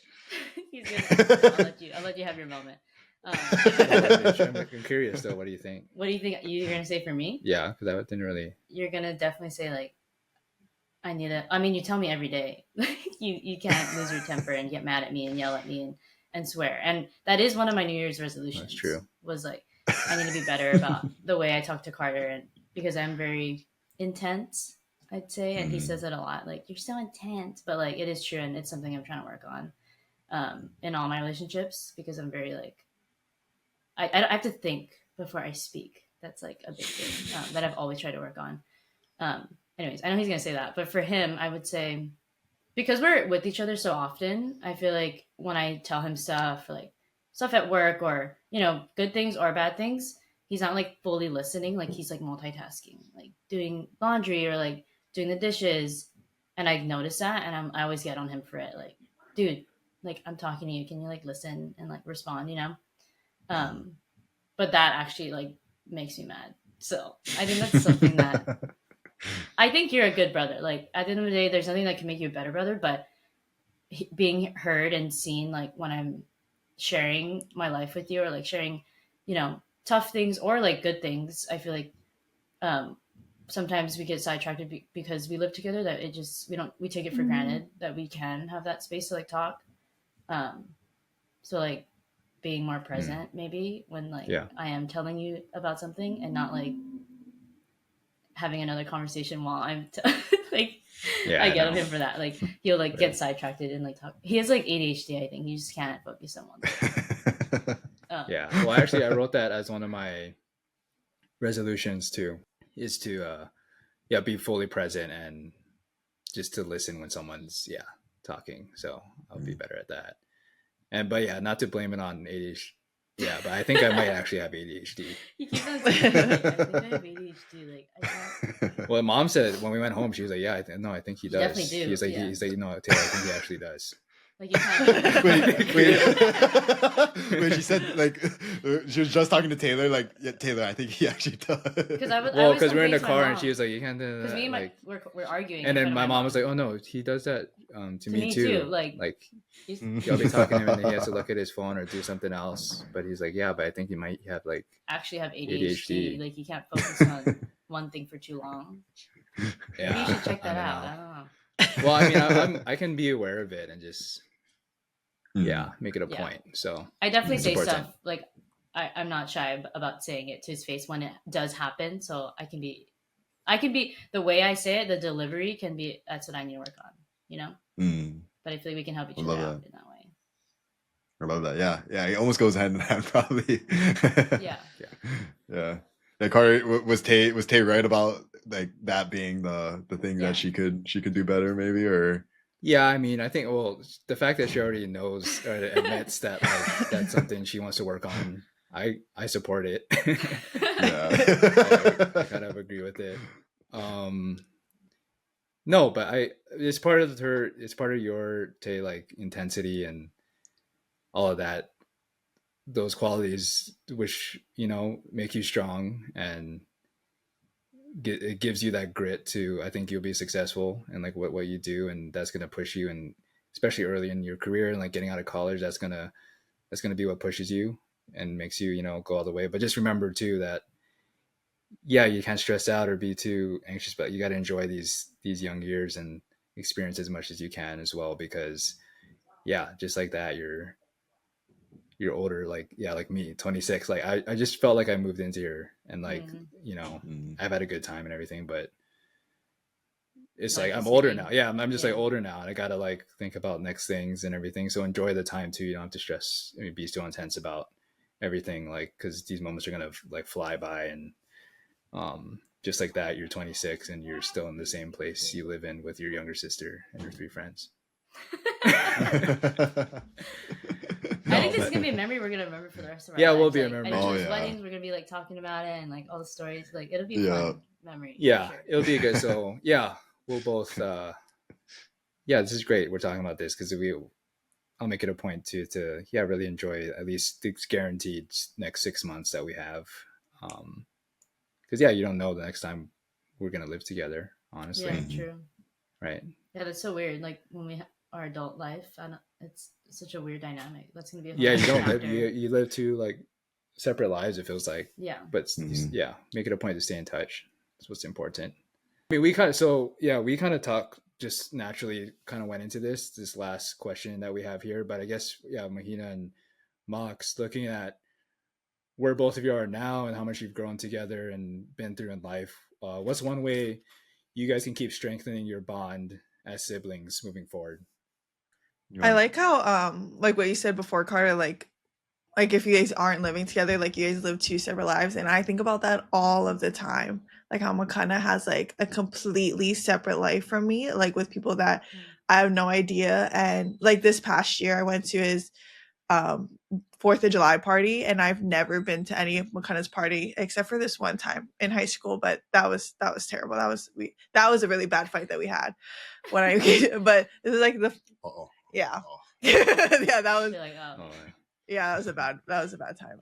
Speaker 3: He's gonna. I'll let you have your moment.
Speaker 1: I'm curious though. What do you think?
Speaker 3: What do you think you're gonna say for me?
Speaker 1: Yeah, because I didn't really.
Speaker 3: You're gonna definitely say like, I need a. I mean, you tell me every day. you can't lose your temper and get mad at me and yell at me and swear. And that is one of my New Year's resolutions.
Speaker 1: That's true.
Speaker 3: Was like, I need to be better about the way I talk to Carter, and because I'm very intense, I'd say, and he says it a lot. Like, you're so intense, but like it is true, and it's something I'm trying to work on in all my relationships, because I'm very like, I have to think before I speak. That's like a big thing that I've always tried to work on. Anyways, I know he's gonna say that, but for him, I would say, because we're with each other so often, I feel like when I tell him stuff, like stuff at work, or you know, good things or bad things, he's not like fully listening. Like he's like multitasking, like doing laundry or like doing the dishes, and I notice that, and I always get on him for it. Like, dude, like I'm talking to you, can you like listen and like respond? You know. But that actually like makes me mad. So I think that's something that I think you're a good brother. Like at the end of the day, there's nothing that can make you a better brother, but being heard and seen, like when I'm sharing my life with you, or like sharing, you know, tough things or like good things, I feel like sometimes we get sidetracked because we live together, that it just, we take it for granted that we can have that space to like talk. So like being more present maybe when like I am telling you about something, and not like having another conversation while I'm like I get on him for that. Like he'll like get sidetracked and like talk. He has like ADHD, I think. He just can't focus on one thing.
Speaker 1: Yeah. Well, actually, I wrote that as one of my resolutions too, is to be fully present and just to listen when someone's talking. So I'll be better at that. But yeah, not to blame it on ADHD. Yeah, but I think I might actually have ADHD.
Speaker 3: He keeps on saying, like, I think I have ADHD. Like,
Speaker 1: well, Mom said when we went home, she was like, "Yeah, I think he does."
Speaker 3: Definitely do.
Speaker 1: He's like, no, Taylor, I think he actually does.
Speaker 3: Like you can't.
Speaker 2: Wait, she said like she was just talking to Taylor. Like, yeah, Taylor, I think he actually does.
Speaker 3: Because I was.
Speaker 1: Well, because we're in the car and she was like, "You can't do that."
Speaker 3: Because me and
Speaker 1: like,
Speaker 3: we're arguing.
Speaker 1: and
Speaker 3: in
Speaker 1: then
Speaker 3: front of
Speaker 1: my mom was like, "Oh no, he does that to me too.
Speaker 3: Like
Speaker 1: you'll be talking to him and then he has to look at his phone or do something else." But he's like, "Yeah, but I think he might have like
Speaker 3: actually have ADHD. Like he can't focus on one thing for too long."
Speaker 1: Yeah,
Speaker 3: maybe you should check that out. I don't know.
Speaker 1: Well, I mean, I can be aware of it and just make it a point. So
Speaker 3: I definitely say stuff like I'm not shy about saying it to his face when it does happen. So I can be the way I say it, the delivery can be. That's what I need to work on. You know. But I feel like we can help each other out in that way.
Speaker 2: I love that. Yeah. It almost goes hand in hand, probably.
Speaker 3: Yeah.
Speaker 2: Carter, was Tay right about like that being the thing that she could do better, maybe, or?
Speaker 1: Yeah, I mean, I think the fact that she already knows or admits that like that's something she wants to work on, I support it. I kind of agree with it. No, but it's part of your Tay like intensity and all of that, those qualities which make you strong, and it gives you that grit to, I think you'll be successful in like what you do, and that's going to push you, and especially early in your career and like getting out of college, that's going to be what pushes you and makes you go all the way. But just remember too that you can't stress out or be too anxious, but you got to enjoy these young years and experience as much as you can as well, because just like that, you're older, like me, 26. Like I just felt like I moved into here and like I've had a good time and everything, but it's like I'm older now. I'm just like older now, and I gotta like think about next things and everything. So enjoy the time too. You don't have to stress, be so intense about everything, like because these moments are gonna like fly by. And just like that, you're 26 and you're still in the same place you live in with your younger sister and your 3 friends.
Speaker 3: I think this is gonna be a memory we're gonna remember for the rest of our lives.
Speaker 1: Yeah, we'll be a memory.
Speaker 3: Weddings, we're gonna be like talking about it and like all the stories. Like it'll be a fun memory.
Speaker 1: Yeah, sure. It'll be good. So we'll both. This is great. We're talking about this because I'll make it a point to really enjoy at least the guaranteed next 6 months that we have. Because you don't know the next time we're gonna live together. Honestly,
Speaker 3: true.
Speaker 1: Right.
Speaker 3: Yeah, that's so weird. Like when we our adult life, it's such a weird dynamic. That's gonna be a
Speaker 1: you don't live. You live 2 like separate lives. It feels like.
Speaker 3: Yeah.
Speaker 1: But make it a point to stay in touch. That's what's important. I mean, we kind of talk just naturally. Kind of went into this last question that we have here, but I guess Mahina and Mox, looking at where both of you are now and how much you've grown together and been through in life, what's one way you guys can keep strengthening your bond as siblings moving forward?
Speaker 4: I like how like what you said before, Carter, like if you guys aren't living together, like you guys live 2 separate lives, and I think about that all of the time, like how Makana has like a completely separate life from me, like with people that I have no idea. And like this past year I went to his 4th of July party, and I've never been to any of Makana's party except for this one time in high school, but that was terrible. That was a really bad fight that we had when but it was like that was
Speaker 3: like,
Speaker 4: that was a bad time.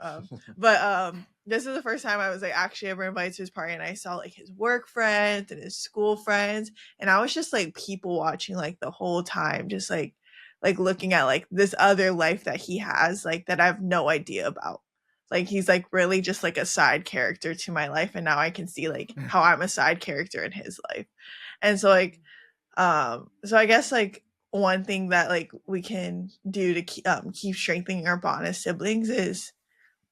Speaker 4: But this is the first time I was like actually ever invited to his party, and I saw like his work friends and his school friends, and I was just like people watching like the whole time, just like looking at like this other life that he has, like that I have no idea about. Like he's like really just like a side character to my life, and now I can see like how I'm a side character in his life. And so like so I guess like one thing that like we can do to keep strengthening our bond as siblings is,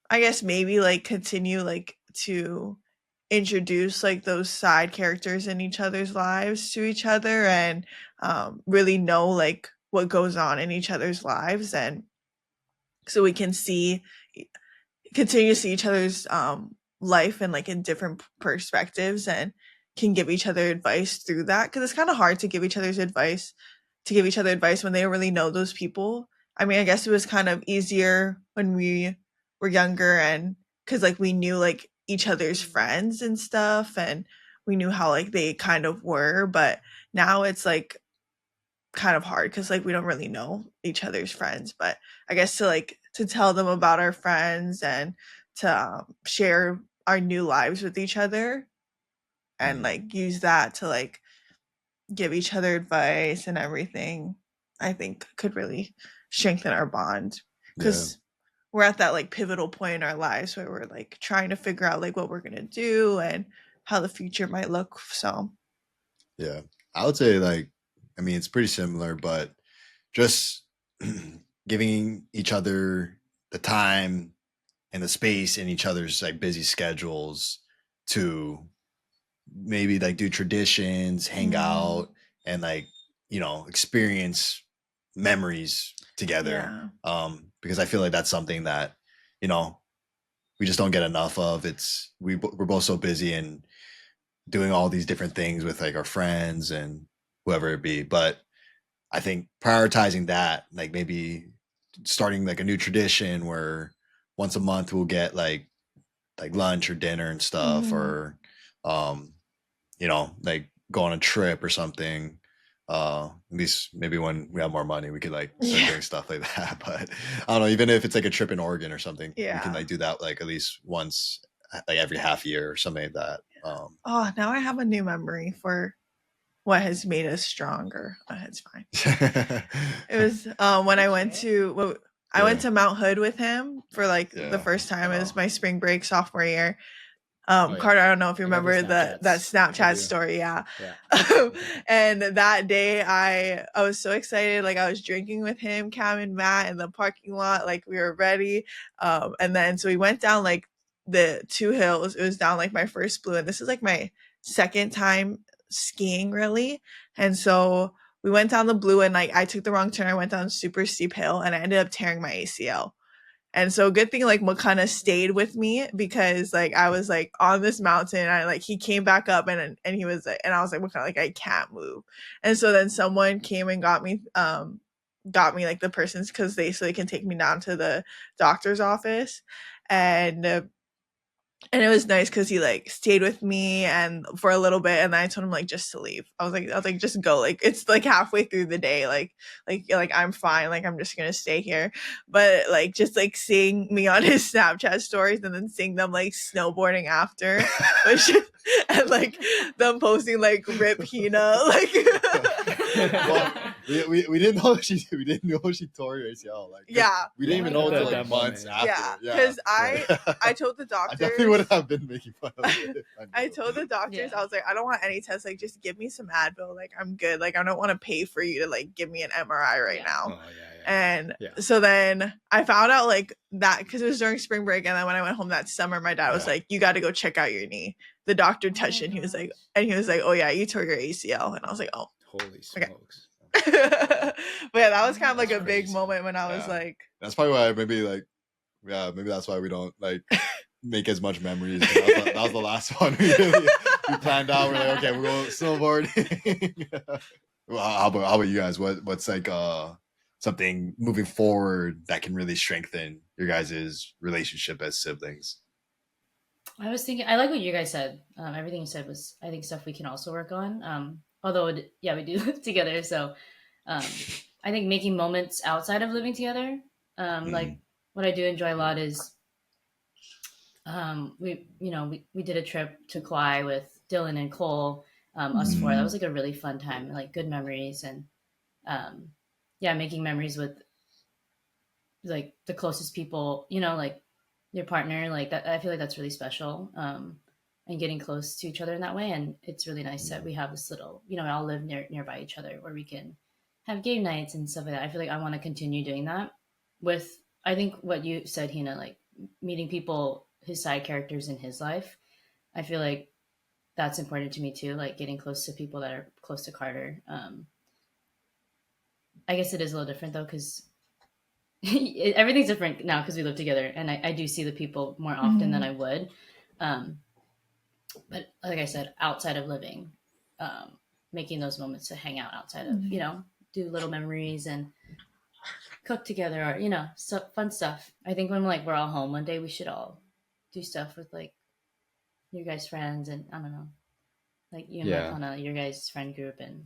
Speaker 4: I guess, maybe like continue like to introduce like those side characters in each other's lives to each other, and really know like what goes on in each other's lives, and so we can continue to see each other's life and like in different perspectives, and can give each other advice through that, because it's kind of hard to give each other advice when they don't really know those people. I mean, I guess it was kind of easier when we were younger, and because like we knew like each other's friends and stuff, and we knew how like they kind of were, but now it's like kind of hard because like we don't really know each other's friends, but I guess to tell them about our friends and to share our new lives with each other and like use that to like give each other advice and everything, I think could really strengthen our bond because we're at that like pivotal point in our lives where we're like trying to figure out like what we're gonna do and how the future might look. So
Speaker 2: Yeah, I would say like, I mean, it's pretty similar, but just giving each other the time and the space in each other's like busy schedules to maybe like do traditions, hang out, and like, you know, experience memories together. Because I feel like that's something that, you know, we just don't get enough of. We're both so busy and doing all these different things with like our friends and whoever it be. But I think prioritizing that, like maybe starting like a new tradition where once a month we'll get like lunch or dinner and stuff, or you know, like go on a trip or something. At least maybe when we have more money, we could like start doing stuff like that. But I don't know, even if it's like a trip in Oregon or something, we can like do that like at least once, like every half year or something like that.
Speaker 4: Oh, now I have a new memory for what has made us stronger. Oh, it's fine. It was when I went to I went to Mount Hood with him for like the first time. It was my spring break sophomore year. Carter, I don't know if you remember that Snapchat story. Yeah. And that day I was so excited. Like I was drinking with him, Cam and Matt in the parking lot. Like we were ready. And then so we went down like the 2 hills. It was down like my first blue. And this is like my second time skiing really. And so we went down the blue and like I took the wrong turn. I went down a super steep hill and I ended up tearing my ACL. And so good thing like Makana stayed with me because like I was like on this mountain. I like he came back up and he was like, and I was like, Makana, like I can't move. And so then someone came and got me like the person's because so they can take me down to the doctor's office. And it was nice because he like stayed with me and for a little bit, and then I told him like just to leave. I was like just go. Like it's like halfway through the day. Like I'm fine. Like I'm just gonna stay here. But like just like seeing me on his Snapchat stories and then seeing them like snowboarding after, which and like them posting like rip Hina like.
Speaker 2: Well, we didn't know she tore her ACL. Like we didn't even know until like months after.
Speaker 4: Yeah, because I told the doctor.
Speaker 2: I definitely wouldn't have been making fun of it.
Speaker 4: I told the doctors I was like, I don't want any tests. Like, just give me some Advil. Like, I'm good. Like, I don't want to pay for you to like give me an MRI right now. And so then I found out like that because it was during spring break, and then when I went home that summer, my dad was like, "You got to go check out your knee." The doctor touched it. And he was like, "Oh yeah, you tore your ACL." And I was like, "Oh,
Speaker 1: holy smokes."
Speaker 4: But yeah, that was kind of like a big moment when I was like,
Speaker 2: that's probably why maybe that's why we don't like make as much memories. That was the last one we planned out. We're like, okay, we're going snowboarding. Well, how about you guys? What's like something moving forward that can really strengthen your guys' relationship as siblings?
Speaker 3: I was thinking, I like what you guys said. Everything you said was, I think, stuff we can also work on. Although, we do live together. So I think making moments outside of living together, like what I do enjoy a lot is we did a trip to Kauai with Dylan and Cole, us four. That was like a really fun time, like good memories. And making memories with like the closest people, like your partner, like that. I feel like that's really special. And getting close to each other in that way. And it's really nice that we have this little, we all live nearby each other where we can have game nights and stuff like that. I feel like I want to continue doing that with, I think what you said, Hina, like meeting people, his side characters in his life. I feel like that's important to me too. Like getting close to people that are close to Carter. I guess it is a little different though, because everything's different now because we live together, and I do see the people more often than I would. But like I said, outside of living, making those moments to hang out outside of, do little memories and cook together or, fun stuff. I think when we're all home one day, we should all do stuff with like your guys' friends and I don't know, like you and Makana, your guys' friend group, and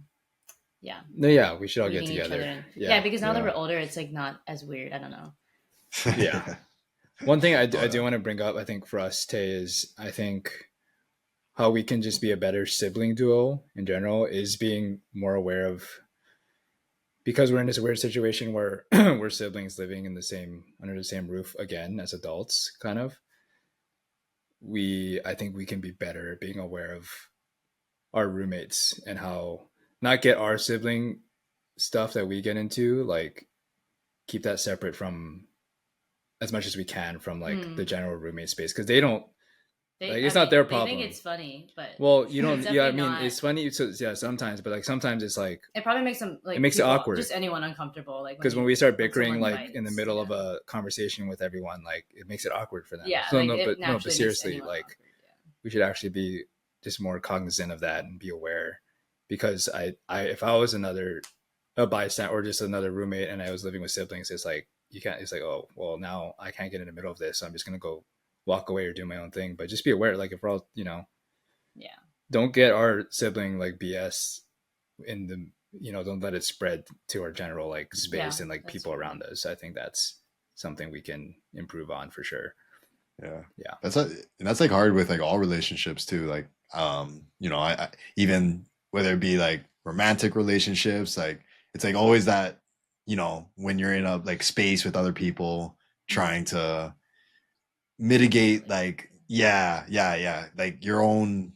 Speaker 3: Yeah.
Speaker 1: No, yeah, we should all get
Speaker 3: Leaving each other
Speaker 1: together.
Speaker 3: in.
Speaker 1: Yeah.
Speaker 3: Yeah, because now that
Speaker 2: Yeah.
Speaker 3: we're older, it's like not as weird. I don't know.
Speaker 1: Yeah. One thing I
Speaker 2: yeah.
Speaker 1: do want to bring up, I think for us, Tay, is I think how we can just be a better sibling duo in general is being more aware of, because we're in this weird situation where we're siblings living in the same under the same roof again as adults, kind of. I think we can be better at being aware of our roommates and how not get our sibling stuff that we get into, like keep that separate from as much as we can from like the general roommate space, because they don't like, it's not their problem.
Speaker 3: They think it's funny, but
Speaker 1: well, you don't.
Speaker 3: it's
Speaker 1: Yeah, I
Speaker 3: definitely
Speaker 1: mean,
Speaker 3: not.
Speaker 1: it's funny. So yeah, sometimes, but like sometimes it's like
Speaker 3: It probably makes them like
Speaker 1: it makes it
Speaker 3: people-
Speaker 1: awkward.
Speaker 3: Just anyone uncomfortable, like
Speaker 1: because when we start
Speaker 3: when
Speaker 1: bickering
Speaker 3: someone
Speaker 1: like in the
Speaker 3: fights,
Speaker 1: middle
Speaker 3: yeah.
Speaker 1: of a conversation with everyone, like it makes it awkward for them.
Speaker 3: Yeah,
Speaker 1: So
Speaker 3: like,
Speaker 1: no,
Speaker 3: it
Speaker 1: but
Speaker 3: naturally makes
Speaker 1: seriously,
Speaker 3: anyone
Speaker 1: like
Speaker 3: awkward, yeah.
Speaker 1: we should actually be just more cognizant of that and be aware. Because I if I was a bystander or just another roommate and I was living with siblings, it's like you can't. It's like, oh well, now I can't get in the middle of this, so I'm just gonna go walk away or do my own thing. But just be aware, like if we're all,
Speaker 3: Yeah.
Speaker 1: don't get our sibling like BS in the, don't let it spread to our general like space and like
Speaker 3: that's
Speaker 1: people
Speaker 3: true.
Speaker 1: around us. I think that's something we can improve on for sure.
Speaker 2: Yeah. That's like hard with like all relationships too. Like, I even whether it be like romantic relationships, like it's like always that, when you're in a like space with other people trying to mitigate like, like your own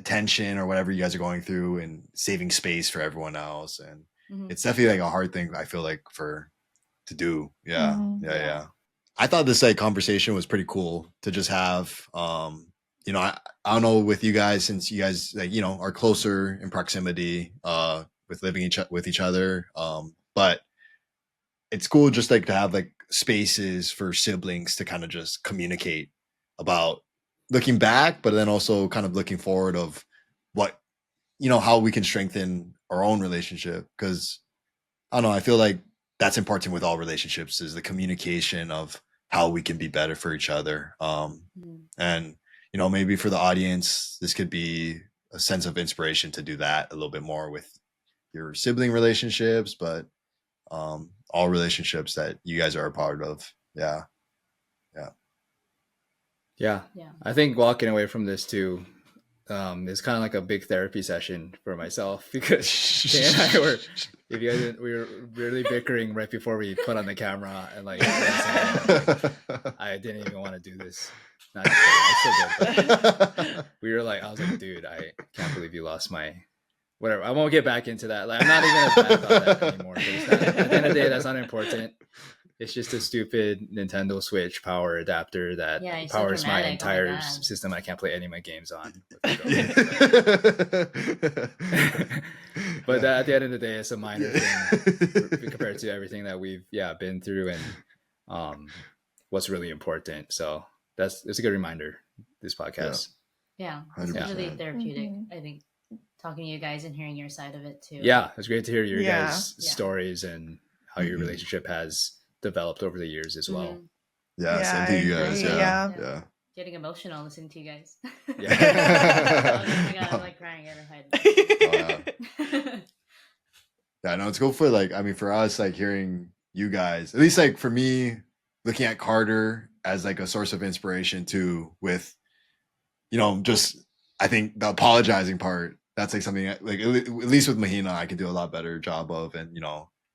Speaker 2: tension or whatever you guys are going through and saving space for everyone else. And it's definitely like a hard thing, I feel like, to do. Yeah. I thought this like conversation was pretty cool to just have. I don't know with you guys, since you guys like, are closer in proximity with living with each other. But it's cool just like to have like spaces for siblings to kind of just communicate about looking back, but then also kind of looking forward of what, how we can strengthen our own relationship. Because I don't know, I feel like that's important with all relationships, is the communication of how we can be better for each other. And, maybe for the audience, this could be a sense of inspiration to do that a little bit more with your sibling relationships, but all relationships that you guys are a part of. Yeah.
Speaker 1: I think walking away from this too is kind of like a big therapy session for myself, because Tay and I were, if you guys, we were really bickering right before we put on the camera, and like I didn't even want to do this. Not just kidding, I still did, but we were like, I was like, dude, I can't believe you lost my whatever. I won't get back into that. Like, I'm not even as bad about that anymore. At the end of the day, that's not important. It's just a stupid Nintendo Switch power adapter that powers my entire system. I can't play any of my games on. But at the end of the day, it's a minor thing compared to everything that we've been through and what's really important. So it's a good reminder, this podcast.
Speaker 3: Yeah, it's really therapeutic. I think talking to you guys and hearing your side of it too. Yeah,
Speaker 1: it's great to hear your guys' stories and how your relationship has developed over the years as well.
Speaker 2: Same to you guys. Yeah.
Speaker 3: Getting emotional listening to you guys.
Speaker 1: Oh
Speaker 3: my God, I'm like crying in my head.
Speaker 2: Yeah, no, it's cool for like, I mean, for us, like hearing you guys, at least like for me, looking at Carter as like a source of inspiration too, with, just, I think the apologizing part, that's like something like, at least with Mahina, I can do a lot better job of. And,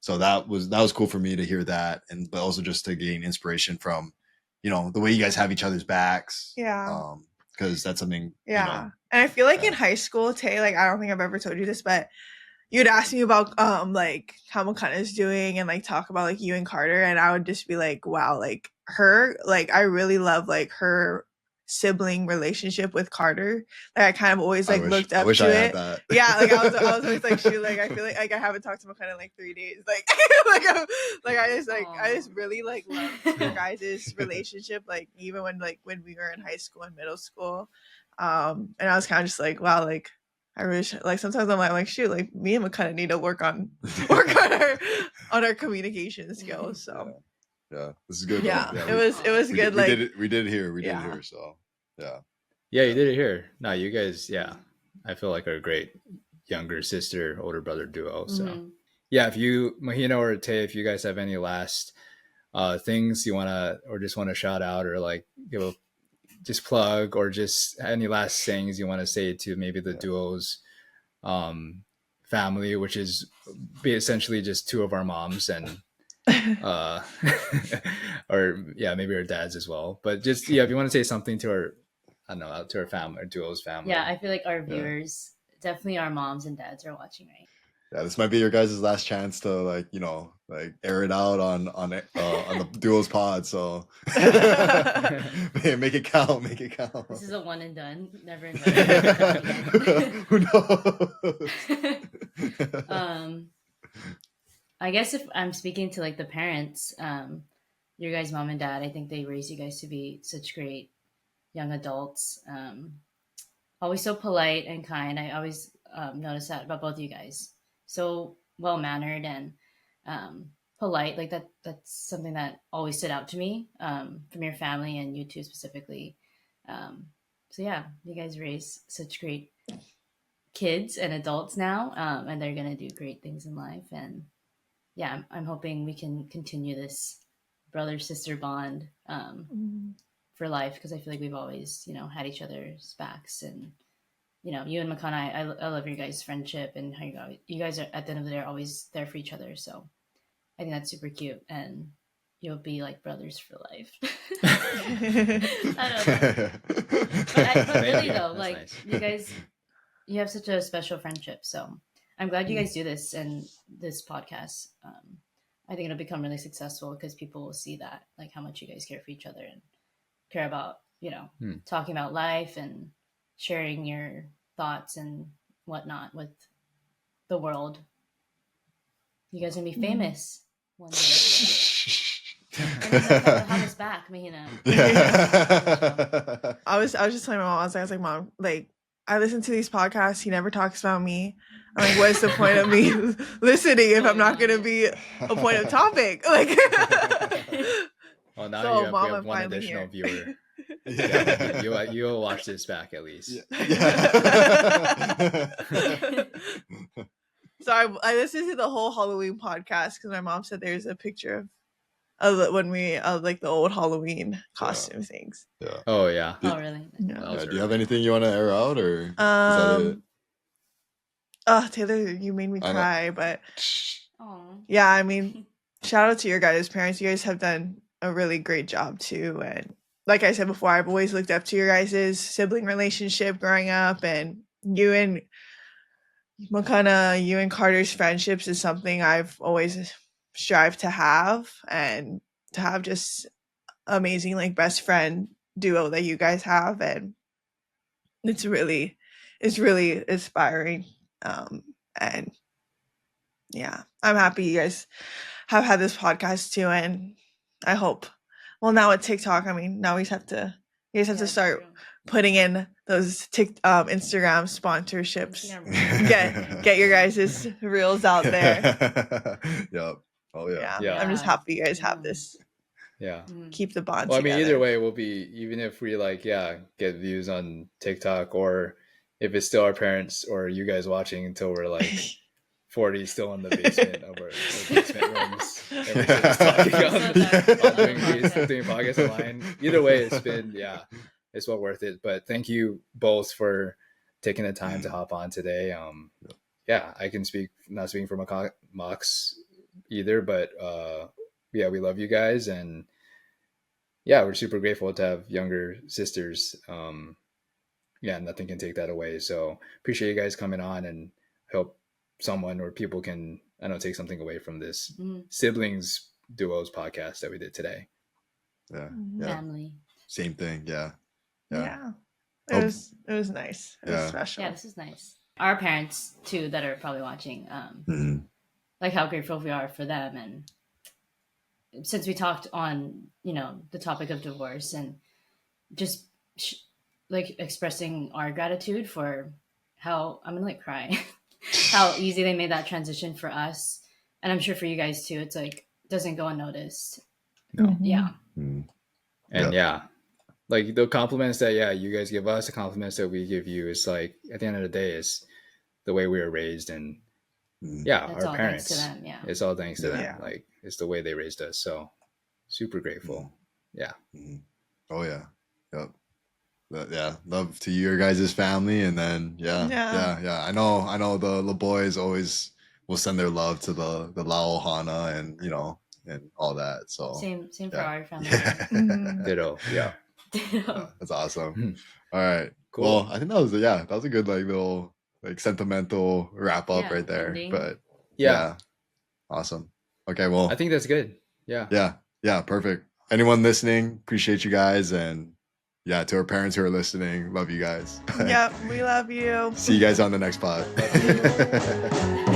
Speaker 2: so that was cool for me to hear that. And, but also just to gain inspiration from, the way you guys have each other's backs.
Speaker 4: Yeah.
Speaker 2: Because that's something,
Speaker 4: and I feel like in high school, Tay, like, I don't think I've ever told you this, but you'd ask me about like how Makana is doing and like talk about like you and Carter, and I would just be like, wow, like her, like I really love like her sibling relationship with Carter. Like I kind of always like looked up to it.
Speaker 2: That.
Speaker 4: Yeah, like I was always like, shoot, like I feel like I haven't talked to Makana in like 3 days. Like I just really like love your guys' relationship. Like even when we were in high school and middle school, and I was kind of just like, wow, like. I wish, like, sometimes I'm like, shoot, like, me and Makana need to work on our communication skills. So,
Speaker 2: yeah, this is good.
Speaker 4: Yeah, it was good.
Speaker 2: We did it here. So, yeah,
Speaker 1: you did it here. No, you guys, I feel like are a great younger sister, older brother duo. So
Speaker 3: Mhm.
Speaker 1: yeah, if you, Mahina or Tay, if you guys have any last things you want to, or just want to shout out, or like give a just plug, or just any last things you want to say to maybe the duo's family, which is essentially just two of our moms and uh or yeah, maybe our dads as well, but just yeah, if you want to say something to our, I don't know, out to our family, our duo's family.
Speaker 3: Yeah, I feel like our viewers, definitely our moms and dads, are watching right.
Speaker 2: Yeah, this might be your guys' last chance to like, you know, like air it out on the duo's pod. So make it count, make it count.
Speaker 3: This is a one and done. Never invited.
Speaker 2: Who knows?
Speaker 3: I guess if I'm speaking to like the parents, your guys' mom and dad, I think they raised you guys to be such great young adults. Always so polite and kind. I always notice that about both of you guys. So well mannered and polite. Like that's something that always stood out to me from your family and you two specifically. So yeah, you guys raise such great kids and adults now, and they're gonna do great things in life. And yeah, I'm hoping we can continue this brother sister bond for life, because I feel like we've always, had each other's backs. And you and Makana, I love your guys' friendship and how you guys are at the end of the day are always there for each other. So I think that's super cute, and you'll be like brothers for life. I don't know, but really though,
Speaker 1: That's
Speaker 3: like
Speaker 1: nice.
Speaker 3: you guys, you have such a special friendship. So I'm glad you guys do this and this podcast. I think it'll become really successful because people will see that, like how much you guys care for each other and care about, talking about life and sharing your thoughts and whatnot with the world. You guys are gonna be famous one day. And then have us back, Mahina.
Speaker 2: Yeah.
Speaker 4: I was just telling my mom, I was like, Mom, like I listen to these podcasts, he never talks about me. I'm like, what's the point of me listening if I'm not gonna be a point of topic? Like
Speaker 1: Well, now
Speaker 4: So,
Speaker 1: we
Speaker 4: Mom,
Speaker 1: have
Speaker 4: I'm
Speaker 1: one
Speaker 4: finally
Speaker 1: additional
Speaker 4: here.
Speaker 1: viewer.
Speaker 2: Yeah.
Speaker 1: You'll watch this back at least.
Speaker 2: Yeah.
Speaker 4: So I listened to the whole Halloween podcast because my mom said there's a picture of when we like the old Halloween costume things.
Speaker 2: Yeah.
Speaker 1: Oh yeah.
Speaker 3: Oh really?
Speaker 4: Yeah.
Speaker 1: That was
Speaker 2: Do you have
Speaker 1: early.
Speaker 2: anything you want to air out, or is that it?
Speaker 4: Oh, Taylor, you made me
Speaker 2: I know.
Speaker 4: cry, but
Speaker 3: Oh.
Speaker 4: yeah, I mean, shout out to your guys' parents. You guys have done a really great job too. And like I said before, I've always looked up to your guys' sibling relationship growing up, and you and you and Carter's friendships is something I've always strived to have, and to have just amazing like best friend duo that you guys have, and it's really inspiring. And yeah, I'm happy you guys have had this podcast too, and I hope, well, now with TikTok, I mean, now you guys have to start putting in those Instagram sponsorships. Get your guys' reels out there.
Speaker 2: Yep. Oh yeah.
Speaker 4: I'm just happy you guys have this.
Speaker 1: Yeah.
Speaker 4: Keep the bond
Speaker 1: Well, I
Speaker 4: together.
Speaker 1: mean, either way, we'll be, even if we get views on TikTok, or if it's still our parents or you guys watching until we're like 40, still in the basement of our basement rooms, and we're just talking on doing podcasts online. Either way, it's well worth it. But thank you both for taking the time to hop on today. I can not speaking for Mox either, but we love you guys, and we're super grateful to have younger sisters. Nothing can take that away. So appreciate you guys coming on, and hope someone or people can, I don't know, take something away from this siblings duos podcast that we did today.
Speaker 2: Yeah.
Speaker 3: Family.
Speaker 2: Same thing. Yeah.
Speaker 4: It was nice. It was special.
Speaker 3: Yeah, this is nice. Our parents too that are probably watching, like how grateful we are for them. And since we talked on, the topic of divorce, and just like expressing our gratitude for how, I'm gonna cry, how easy they made that transition for us. And I'm sure for you guys too, it's like, doesn't go unnoticed.
Speaker 1: No.
Speaker 3: Yeah.
Speaker 2: Mm.
Speaker 1: And like the compliments that you guys give us, the compliments that we give you, is like, at the end of the day, is the way we were raised, and
Speaker 2: Mm.
Speaker 1: yeah,
Speaker 3: That's
Speaker 1: our
Speaker 3: all
Speaker 1: parents.
Speaker 3: thanks to them. Yeah.
Speaker 1: It's all thanks to them.
Speaker 4: Yeah.
Speaker 1: Like it's the way they raised us. So super grateful. Yeah.
Speaker 2: Mhm. Oh yeah. Yep. Yeah. Love to your guys' family, and then yeah. I know the Laboys always will send their love to the Lao Hana and and all that. So
Speaker 3: Same for
Speaker 2: yeah.
Speaker 3: our family.
Speaker 2: Yeah.
Speaker 4: Mhm.
Speaker 1: Ditto. Yeah.
Speaker 2: Yeah, that's awesome. All right.
Speaker 1: Cool.
Speaker 2: Well, I think that was a good little sentimental wrap up
Speaker 3: Yeah,
Speaker 2: right there.
Speaker 3: ending.
Speaker 2: But
Speaker 1: Yeah.
Speaker 2: awesome. Okay, well,
Speaker 1: I think that's good. Yeah.
Speaker 2: yeah, perfect. Anyone listening, appreciate you guys, and yeah, to our parents who are listening, love you guys.
Speaker 4: Yep, we love you.
Speaker 2: See you guys on the next pod.
Speaker 1: Love you.